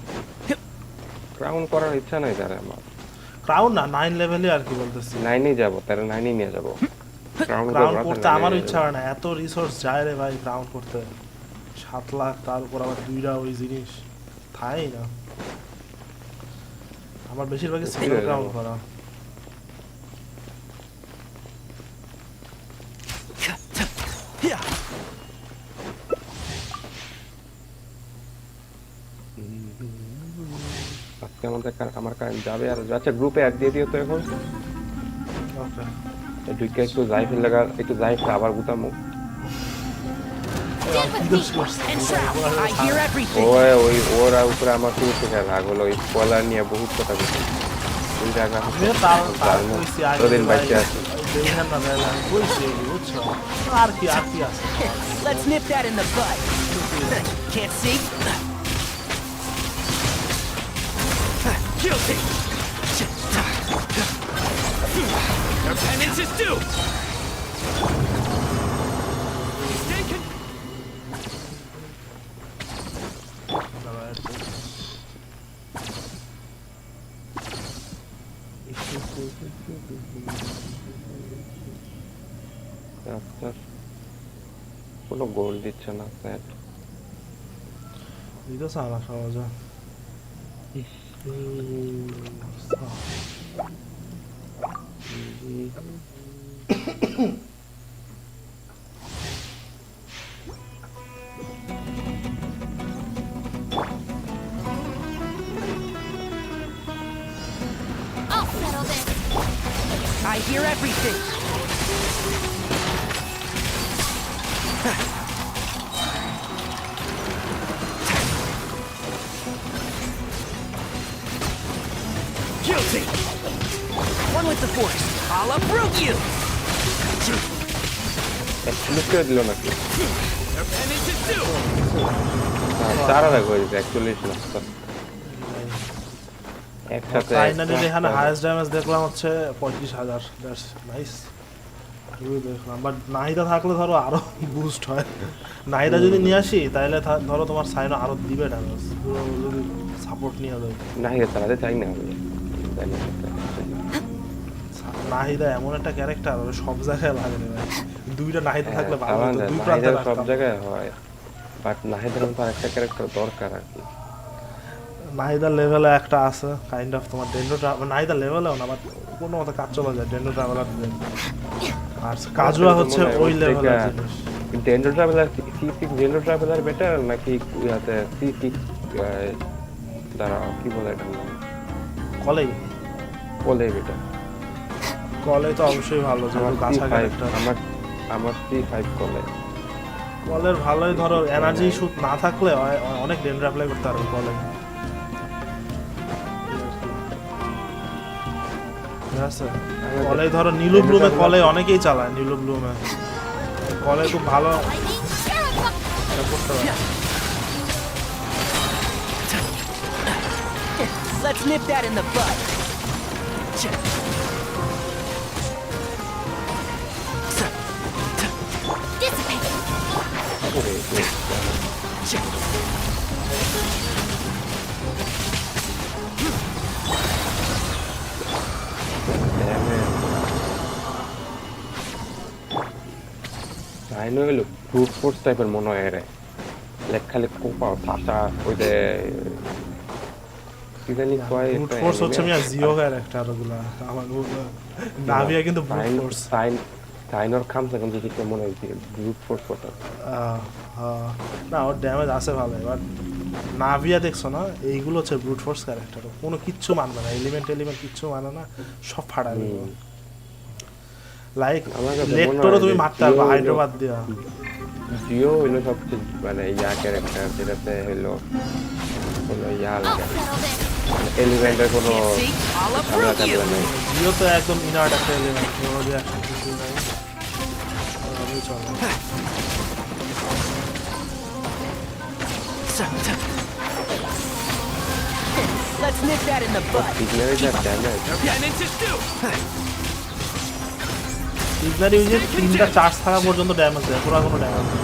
ক্রাউন করার ইচ্ছা নাই তার আমার ক্রাউন না 9 লেভেলে আর কি বলতেছি 9 এ যাব তার 9 এ নিয়ে যাব ক্রাউন করতে আমার ইচ্ছা হয় না এত রিসোর্স যায় রে ভাই ক্রাউন করতে 7 লাখ তার উপর আবার দুইটা ওই জিনিস থাই না আমার বেশিরভাগই সিঙ্গেল ক্রাউন করা আজকে আমার কারেন্ট যাবে আর আচ্ছা গ্রুপে অ্যাড দিয়ে দিও তো এখন ওকে দুইটা একটু জাইফের লাগা একটু জাইফ আবার গুতামু ওই ওরা উপরে আমার শুরু থেকে রাগ হলো স্পয়লার নিয়ে বহুত কথা বলছে ওই জায়গা তোদের বাইকে আছে আর কি আছে Let's nip that in the bud. Can't see? Guilty! Your penance is due! কোনো গোল দিচ্ছে না স্যার দিতে সারা সহজে I'll settle this. I hear everything. Guilty. One with the force. I'll uproot you. Explosive দিলো নাকি Your penance is due. চারা রাখো actually একসাথে ফাইনালি এখানে হাইয়েস্ট ড্যামেজ দেখলাম হচ্ছে 35,000 দ্যাটস নাইস দেখলাম বাট নাহিদা থাকলে ধরো আরো বুস্ট হয় নাহিদা যদি নিয়ে আসি তাহলে ধরো তোমার সাইনো আরো দিবে ড্যামেজ পুরো যদি সাপোর্ট নিয়ে যাবে নাহিদা চালাতে চাই না আমি নাহিদা এমন একটা ক্যারেক্টার সব জায়গায় লাগে না দুইটা নাহিদা থাকলে ভালো হতো দুই প্রান্তে সব জায়গায় হয় বাট নাহিদার মতো আরেকটা ক্যারেক্টার দরকার আর কি নাহিদার লেভেলে একটা আছে কাইন্ড অফ তোমার ডেন্ডো নাহিদার লেভেলেও না বাট কোনো মতো কাজ চলে যায় ডেন্ডো ট্রাভেলার আর কাজুয়া হচ্ছে ওই লেভেলের জিনিস ডেন্ডো ট্রাভেলার C6 ডেন্ডো ট্রাভেলার বেটার নাকি ইয়াতে C6 দ্বারা কি বলে এটা কলে বেটার কলে তো অবশ্যই ভালো যেহেতু গাছা ক্যারেক্টার আমার C5 কলের ভালোই ধরো এনার্জি শুট না থাকলে অনেক ডেন্ডো অ্যাপ্লাই করতে পারবে কলে কলে ধরো নীলু ব্লুমে কলে অনেকেই চালায় নীলু ব্লুমে কলে খুব ভালো করতে পারে Let's nip that in the bud. Rhino হলো ব্রুট ফোর্স টাইপের মনে হয় রে লাইক খালি কোপা ফাটা ওই যে কি জানি কয় ব্রুট ফোর্স হচ্ছে মিয়া জিও ক্যারেক্টার ওগুলা আমার নাভিয়া কিন্তু ব্রুট ফোর্স টাইনর খামসা কিন্তু দেখতে মনে হয় ব্রুট ফোর্স কথা না ওর ড্যামেজ আছে ভালো এবার নাভিয়া দেখছো না এইগুলো হচ্ছে ব্রুট ফোর্স ক্যারেক্টার কোনো কিচ্ছু মানবে না এলিমেন্ট কিচ্ছু মানে না সব ফাটায় দেবো লাইক লেকটোরও তুমি মারতে পারবে হায়দ্রাবাদ দিয়া জিও হইলো সবচেয়ে মানে ইয়া ক্যারেক্টার যেটাতে হইলো কোনো ইয়া লাগে এলিমেন্টের কোনো জিও তো একদম ইনার্ট একটা এলিমেন্ট ওর রিঅ্যাকশন কিছু নাই আমি চলো Let's nip that in the bud. Your penance is due. ইগনারি যে তিনটা চার্জ থাকা পর্যন্ত ড্যামেজ দেয় পুরো কোনো ড্যামেজ নেই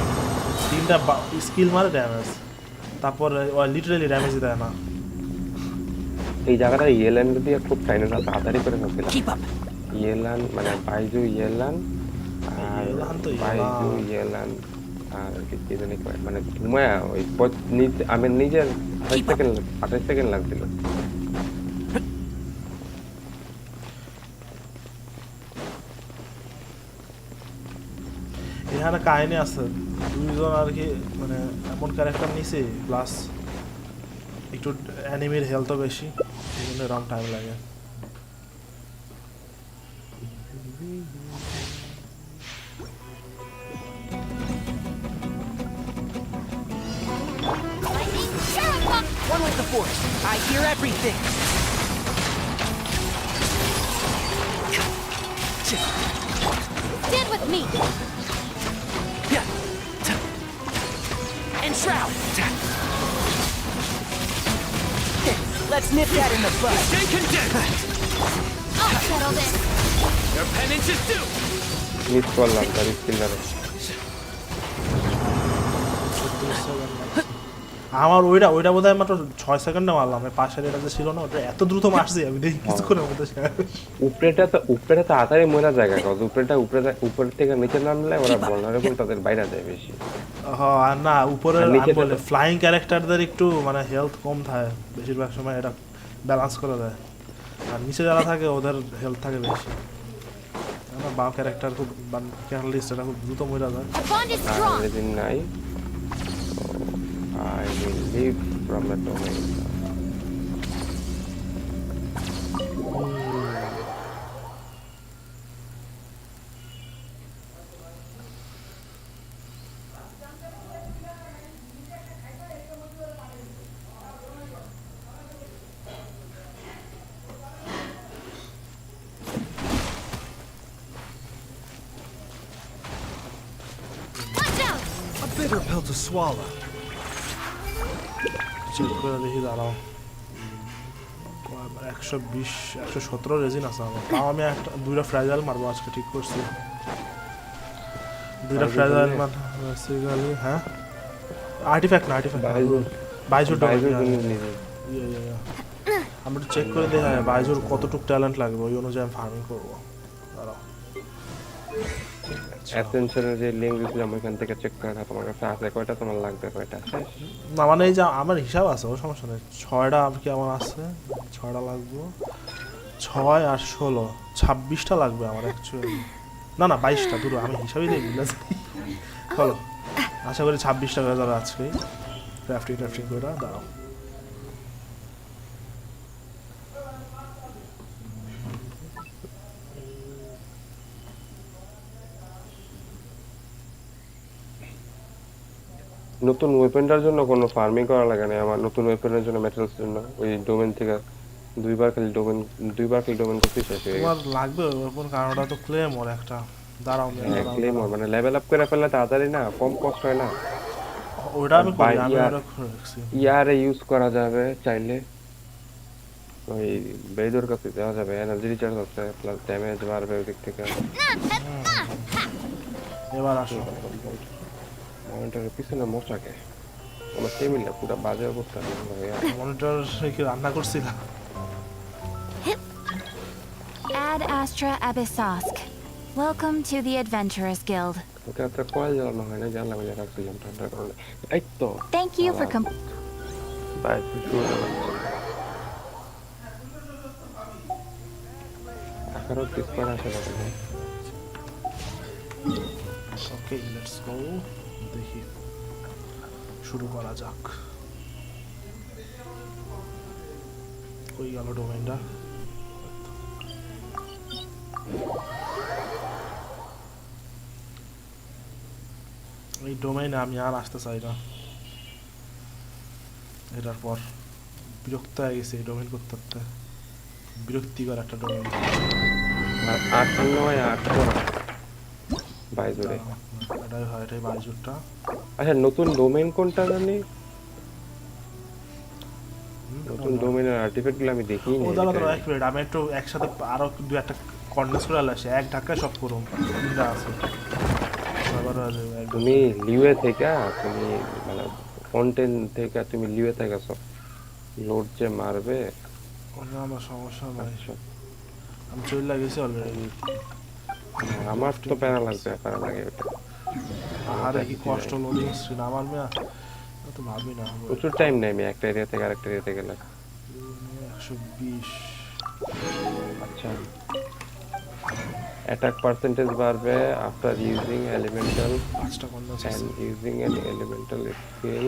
তিনটা স্কিল মারে ড্যামেজ তারপর লিটারালি ড্যামেজ দেয় না এই জায়গাটা ইয়েলান যদি খুব টাইনটা তাড়াতাড়ি করে ফেলছিলাম ইয়েলান মানে বাইজু ইয়েলান আর বাইজু ইয়েলান আর কি জানি কয় মানে ঘুমায়া ওই আমি নিজের 28 সেকেন্ড লাগছিল এখানে কাহিনী আছে দুইজন আর কি মানে এমন ক্যারেক্টার নিছে প্লাস একটু অ্যানিমির হেলথও বেশি এই জন্য এরকম টাইম লাগে One with the force. I hear everything. Stand with me. And shroud. Let's nip that in the bud. Stay condemned. I'll settle this. Your penance is due. Miss করলাম তার স্কিলটারে আমার ওইটা বোধহয় মাত্র 6 সেকেন্ডে মারলাম পাশের এটা যে ছিল না ওটা এত দ্রুত মারছি আমি দেখি কিছু করে মধ্যে উপরেটা তাড়াতাড়ি মরা জায়গা কত উপর থেকে নিচে নামলে ওরা ভালনারেবল তাদের বাইরে যায় বেশি হ্যাঁ আর না উপরে বলে ফ্লাইং ক্যারেক্টারদের একটু মানে হেলথ কম থাকে বেশিরভাগ সময় এটা ব্যালেন্স করে দেয় আর নিচে যারা থাকে ওদের হেলথ থাকে বেশি না বাও ক্যারেক্টার খুব ক্যাটালিস্ট এটা খুব দ্রুত মরা যায় আর নাই I will leave from the domain. A bitter pill to swallow. Check করে দেখি দাঁড়াও 117 রেজিন আছে আমার তাও আমি একটা দুইটা ফ্রাইজাল মারবো আজকে ঠিক করছি দুইটা ফ্রাইজাল মারছি হ্যাঁ আর্টিফ্যাক্ট না আর্টিফ্যাক্ট বাইজুর আমরা চেক করে দেখি বাইজুর কতটুকু ট্যালেন্ট লাগবে ওই অনুযায়ী আমি ফার্মিং করবো দাঁড়াও অ্যাসেনশনের যে লিংক দিছিলাম ওইখান থেকে চেক করে না তোমার কাছে আছে কয়টা তোমার লাগবে কয়টা না মানে এই যে আমার হিসাব আছে ও সমস্যা নেই 6টা কি আমার আছে 6টা লাগবে 6 আর 16 26টা লাগবে আমার অ্যাকচুয়ালি না 22টা দূর আমি হিসাবই দিয়ে ভুলে যাই চলো আশা করি 26টা হয়ে যাবে আজকে ক্রাফটিং করে দাঁড়াও নতুন ওয়েপনটার জন্য কোনো ফার্মিং করা লাগে না আমার নতুন ওয়েপনের জন্য মেটালস জন্য ওই ডোমেন থেকে দুইবার খালি ডোমেন করতে শেষ হয়ে গেছে তোমার লাগবে ওয়েপন কারণটা তো ক্লেমর একটা দাঁড়াও ক্লেমর মানে লেভেল আপ করে ফেললে তাড়াতাড়ি না কম কষ্ট হয় না ওটা আমি করি আমি ওটা রাখছি ইয়ারে ইউজ করা যাবে চাইলে ওই বেদর কাছে দেওয়া যাবে এনার্জি রিচার্জ হচ্ছে প্লাস ড্যামেজ বাড়বে ওই দিক থেকে এবার আসো মনিটরের পিছনে মশাকে আমার টেবিলটা পুরো বাজে অবস্থা মনিটর কি রান্না করছিল Ad Astra Abyssosk. Welcome to the Adventurers Guild. ওটা একটা কয়েল জ্বালানো হয় না, জানলা বাজে রাখছিলাম ঠান্ডার কারণে। এই তো Thank you for বাই শুরু হলো। 11 স্কোয়ার আসে না। ওকে লেটস গো, দেখি শুরু করা যাক। কই গেল ডোমেইনটা? এই ডোমেইনে আমি আর আসতে চাই না। এটার পর বিরক্ত হয়ে গেছে এই ডোমেইন করতে করতে। বিরক্তিকর একটা ডোমেইন। আর 898 বাইজুরে এটাই হয়, এটাই বাইজুরটা। আচ্ছা নতুন ডোমেইন কোনটা জানি? নতুন ডোমেইনের আর্টিফ্যাক্টগুলো আমি দেখিনি। ও দাঁড়া দাঁড়া এক মিনিট, আমি একটু একসাথে আরো দু একটা কন্ডেন্স করে আসি, এক ধাক্কায় সব করুম। তিনটা আছে। তুমি লিওয়ে থেকে তুমি মানে কন্টেন্ট থেকে তুমি লিওয়ে থেকে সব লোড যে মারবে আমার সমস্যা নাই, আমি চলে গেছি অলরেডি। আমার তো প্যারা লাগবে, প্যারা লাগে ওটা। আরে কি কষ্ট লোডিং স্ক্রিন আমার মেয়া, তো ভাবি না। প্রচুর টাইম নেই আমি একটা এরিয়া থেকে আরেকটা এরিয়াতে গেলে। 120 আচ্ছা attack percentage বাড়বে after using elemental and using an elemental skill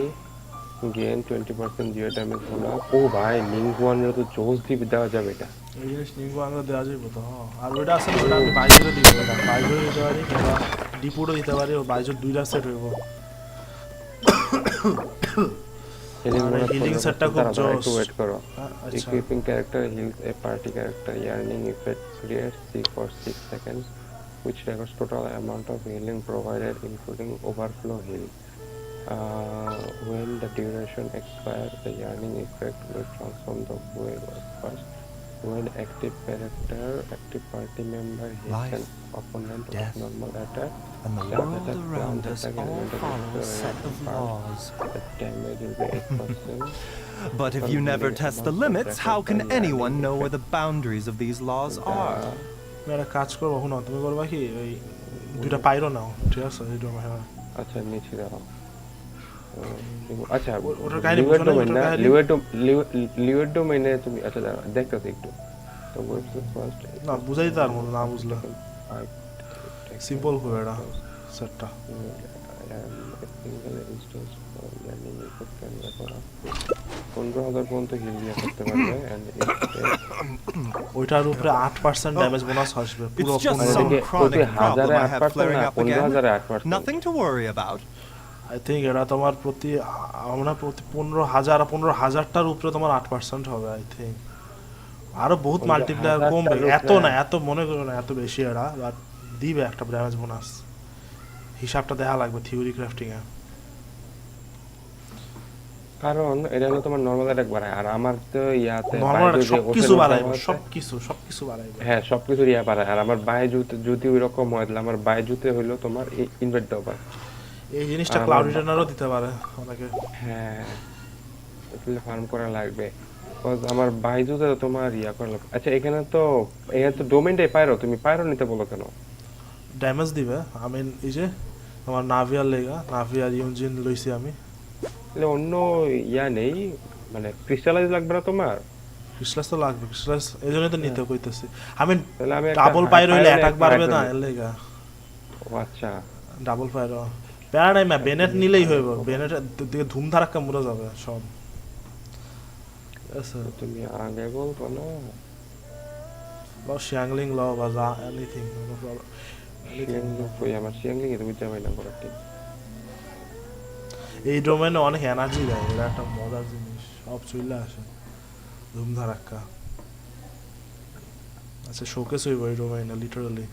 gain 20% geo damage bonus। ও ভাই লিঙ্ক ওয়ান এর তো জোস দি দেওয়া যাবে এটা। এই জিনিস লিঙ্ক ওয়ান এর দেওয়া যাবে তো। আর ওটা আছে ওটা আমি বাইজরে দিব, ওটা বাইজরে দিতে পারি কিংবা ডিপুটো দিতে পারি, ও বাইজর দুইটা সেট হইব। হিলিং সেটটা খুব জোস। একটু ওয়েট করো। equipping character heals a party character yearning effect creates C for 6 seconds which records total amount of healing provided including overflow heal. When the duration expires, the yearning effect will transform the way of first. When active party member hits an opponent with normal attack, and the world around us all follows a set of laws. The damage will be 8%. But if you never test the limits, how can anyone know where the boundaries of these laws are? একটা কাজ করবো, শুনো তুমি করবা কি ওই দুইটা পাইরো নাও, ঠিক আছে? এই ডোমেইন আচ্ছা নিচে দাও। আচ্ছা ওটার কাহিনী বুঝো না, ওটার কাহিনী লিওয়ের ডোমেইনে তুমি আচ্ছা দেখতেছি একটু তো ওয়েবসাইট ফার্স্ট না বুঝাই তার মতো না বুঝলে সিম্পল করে এটা সেটটা। Single instance learning effect can করা 15000 পর্যন্ত হিল দিয়ে করতে পারবে এন্ড ওইটার উপরে 8% ড্যামেজ বোনাস আসবে পুরো 15000 Nothing to worry about. I think এটা তোমার প্রতি আমরা প্রতি 15000টার উপরে তোমার 8% হবে আই থিং। আরো বহুত মাল্টিপ্লায়ার কমবে, এত না, এত মনে করো না এত বেশি এটা, বাট দিবে একটা ড্যামেজ বোনাস। হিসাবটা দেখা লাগবে থিওরি ক্রাফটিং এ, কারণ এটা হলো তোমার নরমাল অ্যাটাক বাড়ায় আর আমার তো ইয়াতে নরমাল সবকিছু বাড়াইবে, সবকিছু বাড়াইবে। হ্যাঁ সবকিছু ইয়া বাড়ায় আর আমার বাই যদি ওই রকম হয় তাহলে আমার বাই জুতে হইলো তোমার ইনভার্ট দাও পারে। এই জিনিসটা ক্লাউড রিটার্নারও দিতে পারে অনেকে। হ্যাঁ এগুলো ফার্ম করা লাগবে কজ আমার বাইজুতে তোমার ইয়া করা লাগবে। আচ্ছা এখানে তো ডোমেইনটাই পাইরো, তুমি পাইরো নিতে বলো কেন? ড্যামেজ দিবে। আমি এই যে আমার নাভিয়ার লেগা নাভিয়ার ইঞ্জিন লইছি আমি, তাহলে অন্য ইয়া নেই মানে ক্রিস্টালাইজ লাগবে না তোমার? ক্রিস্টালাইজ তো লাগবে, ক্রিস্টালাইজ এইজন্যই তো নিতে কইতেছি আমি। ডাবল পাইরো হইলে অ্যাটাক বাড়বে না এর লেগা। ও আচ্ছা ডাবল পাইরো প্যারা নাই, মা বেনেট নিলেই হইব। বেনেট দিকে ধুম ধারাক্কা মরে যাবে সব। আচ্ছা তুমি আগে বলবো না লও শ্যাংলিং লও বা যা এনিথিং নো প্রবলেম। আমার শ্যাংলিং এর বুঝতে পারি না করেক্টলি। এই ডোমেইনে অনেক এনার্জি দেয়, এটা একটা মজার জিনিস, সব চলে আসে ধুম ধারাক্কা। আচ্ছা শোকেস হইব এই ডোমেইনে লিটারালি।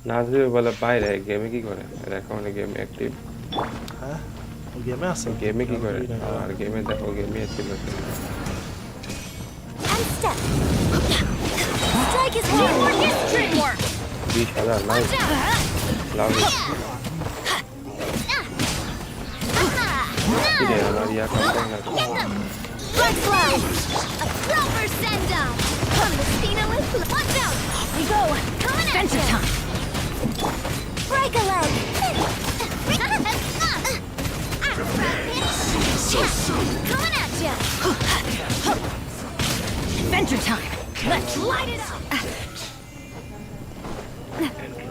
নাজিব বলে বাইরে গেমে কি করে? এর অ্যাকাউন্টে গেম অ্যাক্টিভ। হ্যাঁ ও গেমে আছে। গেমে কি করে? আর গেমে দেখো গেমে ছিল। Strike is one more history work. 20000 nice লাভ ইট। ইরে আমার ইয়া কন্টেন্ট আছে। Blood flow. A proper send down. Come to Stina with watch out. We go. Coming at you. Break a leg! Coming at ya! Adventure time! Let's light it up!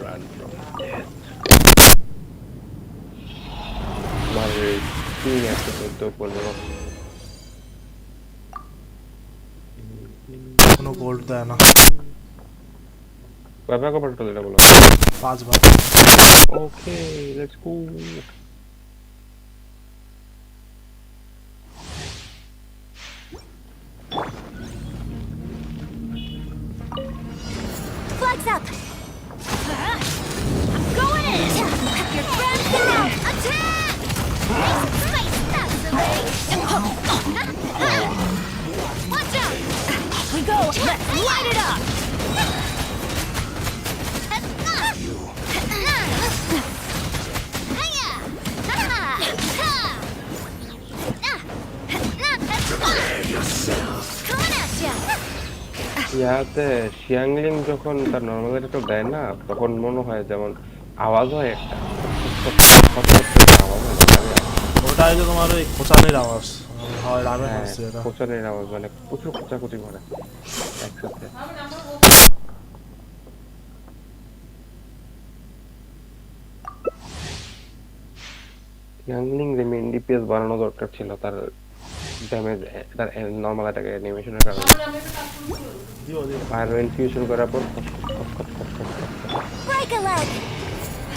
Run from death. Mother, seeing episode to বলবো কোনো gold দেয় না কয়বার cover করলে এটা বলো 5 বার okay let's go Flags up! I'm going in! Your friends get out! Attack! Make some space! That's the way! Watch out! We go! Let's light it up! ইয়াতে শিয়াংলিং যখন তার নর্মাল এটা দেয় না তখন মনে হয় যেমন আওয়াজ হয় একটা আওয়াজ হয় ওটাই যে তোমার ওই খোঁচানির আওয়াজ হয় রামে হচ্ছে এটা খোঁচানির আওয়াজ মানে প্রচুর খোঁচাখুচি করে একসাথে শিয়াংলিং যে মেন ডিপিএস বাড়ানো দরকার ছিল তার ড্যামেজ তার নর্মাল অ্যাটাক অ্যানিমেশনের কারণে আর ইনফিউশন করার পর Break a leg!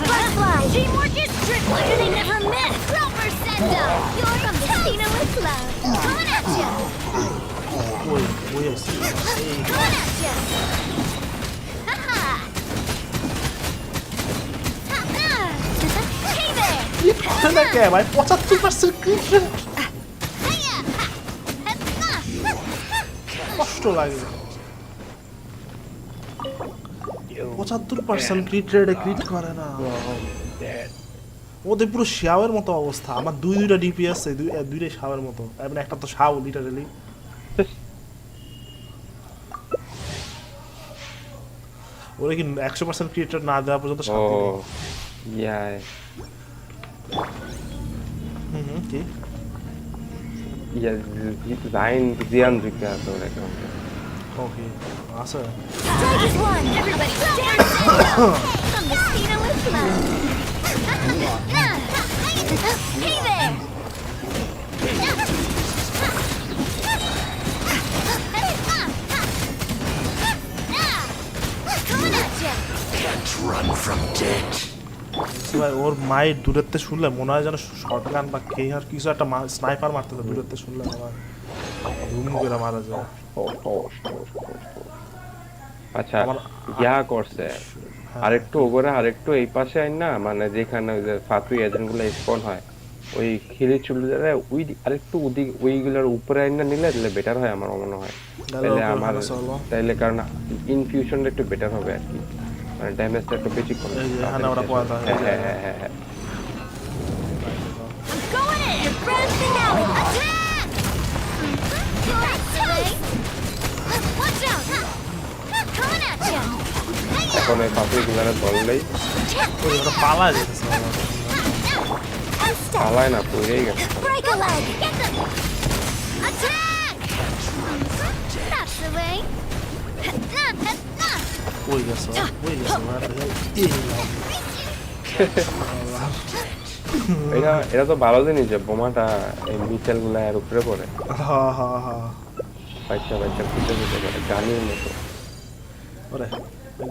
Butterfly! Teamwork is triple! Do they never miss? Roper send up! You're from the Cena with love! Coming at ya! Coming at ya! Ha-ha! Hey there! এটা কে ভাই 75% ক্রিট কষ্ট লাগে 75% ক্রিট রেটে ক্রিট করে না ওদের পুরো শাওয়ের মতো অবস্থা আমার দুইটা ডিপিএস দুইটাই শাওয়ের মতো মানে একটা তো শাও লিটারালি ওরা কি 100% ক্রিট রেট না দেওয়া পর্যন্ত শান্তি নেই ইয়া কি ইয়া ডিজাইন জিয়ান জিকা তো এরকম ওকে আসে Strike is one! Everybody stand up! From the Cena with love! Hey there! Coming at ya! Can't run from death. ভাই ওর মায়ের দূরেতে শুনলে মনে হয় যেন শর্টগান বা কে আর কিছু একটা স্নাইপার মারতেছে দূরেতে শুনলে আমার ঘুম করে মারা যায় আচ্ছা ইয়া করছে আরেকটু ওগরে আরেকটু এই পাশে আইন না মানে যেখানে ওই যে ফাতু এজেন্টগুলো স্পন হয় ওই খিলি চুলজারে ওই আরেকটু ওইগুলোর উপরে আইন না নিলে তাহলে বেটার হয় আমার মনে হয় তাইলে কারণ ইনফিউশনটা একটু বেটার হবে আর কি মানে ড্যামেজটা একটু বেশি কম এখানে ওরা পড়া হ্যাঁ Going in! Your friends finale! Attack! That's the way! Watch out! Coming at ya! এখন এই ফাতুগুলোরে ধরলেই ওরা পালায় যেতেছে পালায় না পড়েই গেছে Break a leg! Get them! Attack! That's the way! ওই গেছে এটা তো ভালো জিনিস যে বোমাটা এই মিসাইলগুলো এর উপরে পড়ে বাচ্চা ফুটে যেতে পারে গানের মতো ওরে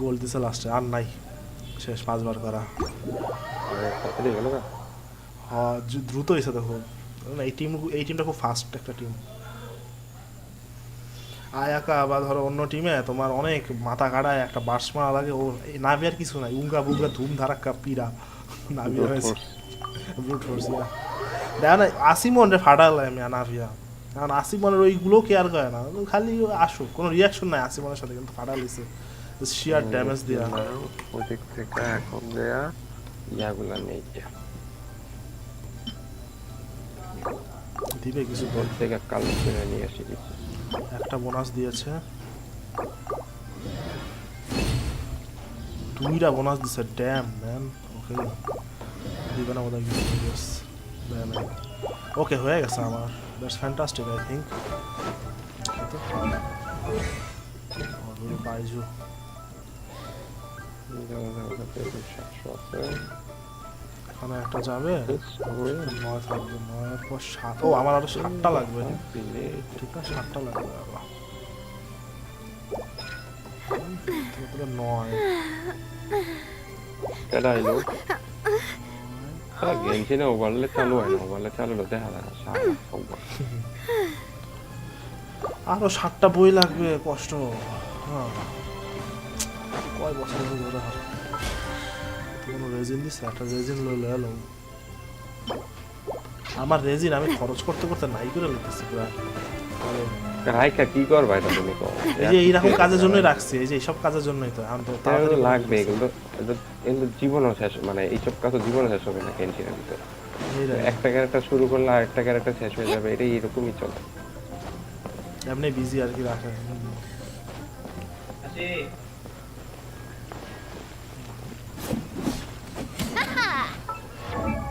গোল দিছে লাস্টে আর নাই শেষ 5 বার করা তাড়াতাড়ি গেল না হ্যাঁ দ্রুত হয়েছে দেখো এই টিমটা খুব ফাস্ট একটা টিম আয়াকা বা ধরো অন্য টিমে তোমার অনেক মাথা কাটায় একটা বার্স মারা লাগে ও নাভিয়ার কিছু নাই উঙ্গা বুঙ্গা ধুম ধারাক্কা পিরা নাভিয়া হয়েছে ব্রুট ফোর্স দেখা না আসিমন রে ফাটালে আমি নাভিয়া কারণ আসিমনের ওইগুলো কেয়ার করে না খালি আসো কোনো রিয়াকশন নাই আসিমনের সাথে কিন্তু ফাটা লিছে শিয়ার ড্যামেজ দিয়া ওদিক থেকে এখন দেয়া ইয়াগুলা নেই দিবে কিছু বল থেকে কাল করে নিয়ে আসি একটা বোনাস দিয়েছে দুইটা বোনাস দিছে ড্যাম ম্যান ওকে দিবে না বোধহয় কিছু ইয়েস ওকে হয়ে গেছে আমার that's fantastic I think Baiju এখানে একটা যাবে 9 থাকবে 9 পর 7 ও আমার আরো 7টা লাগবে ঠিক আছে 7টা লাগবে আরো তাহলে 9 কেডা আইলো গেনশিনে ওভারলে চালু হয় না ওভারলে চালু হতে হারা আরো 7টা বই লাগবে কষ্ট হ্যাঁ কয় বছর ধরে হার কোনো রেজিন দিছে একটা রেজিন লইলে এলো আমার রেজিন আমি খরচ করতে করতে নাই করে লিখতেছি প্রায় রাইকা কি করবা এটা তুমি কও এই যে এইরকম কাজের জন্যই রাখছি এই যে এইসব কাজের জন্যই তো এখন তো তাড়াতাড়ি লাগবে এগুলো এগুলো জীবনও শেষ মানে এইসব কাজ জীবনও শেষ হবে না ক্যান্টিনের ভিতরে একটা ক্যারেক্টার শুরু করলে আরেকটা ক্যারেক্টার শেষ হয়ে যাবে এটা এরকমই চলে এমনি বিজি আর কি রাখে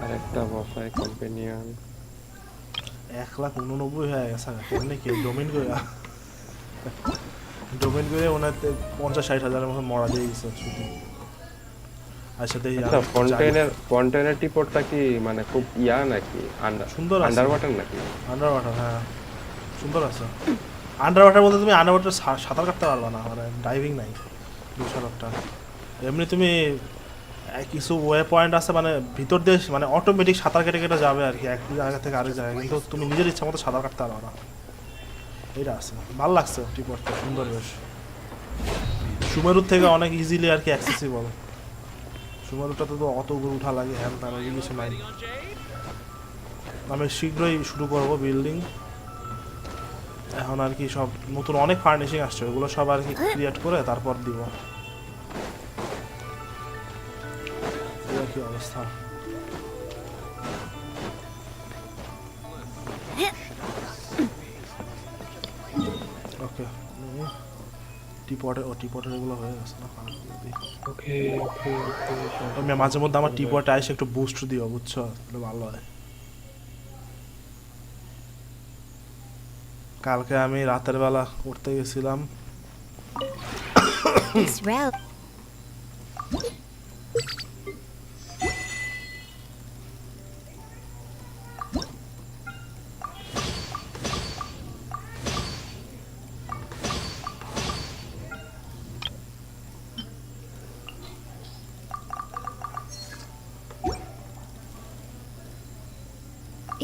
আরেকটা বসাই কম্পেনিয়ন 1,89,000 হয়ে গেছে এমনি কি ডোমেইন করে ওনাতে 50-60 হাজারের মতো মরা দিয়ে গেছে শুধু আচ্ছা দেই কন্টেইনার টিপটটা কি মানে খুব ইয়া নাকি সুন্দর আছে আন্ডার ওয়াটার নাকি আন্ডার ওয়াটার হ্যাঁ সুন্দর আছে আন্ডার ওয়াটার বলতে তুমি আন্ডার ওয়াটার সাঁতার কাটতে পারবে না মানে ডাইভিং নাই দুশোটা এমনি তুমি কিছু ওয়ে পয়েন্ট আছে মানে ভিতর দিয়ে মানে অটোমেটিক সাঁতার কেটে কেটে যাবে আর কি এক জায়গা থেকে আরেক জায়গায় কিন্তু তুমি নিজের ইচ্ছা মতো সাঁতার কাটতে পারো না এইটা আছে ভালো লাগছে টিপটটা সুন্দর বেশ সুমেরুর থেকে অনেক ইজিলি আর কি অ্যাক্সেসিবল সুমেরুটাতে তো অত উপর উঠা লাগে হ্যান তার কিছু নাই আমি শীঘ্রই শুরু করব বিল্ডিং এখন আর কি সব নতুন অনেক ফার্নিশিং আসছে ওগুলো সব আর কি ক্রিয়েট করে তারপর দিব কি অবস্থা ওকে টিপটের এগুলো হয়ে গেছে না ওকে ওকে আমি মাঝে মধ্যে আমার টিপটে এসে একটু বুস্ট দিও বুঝছো তাহলে ভালো হয় কালকে আমি রাতের বেলা করতে গেছিলাম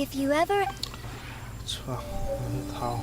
If you ever আচ্ছা থাও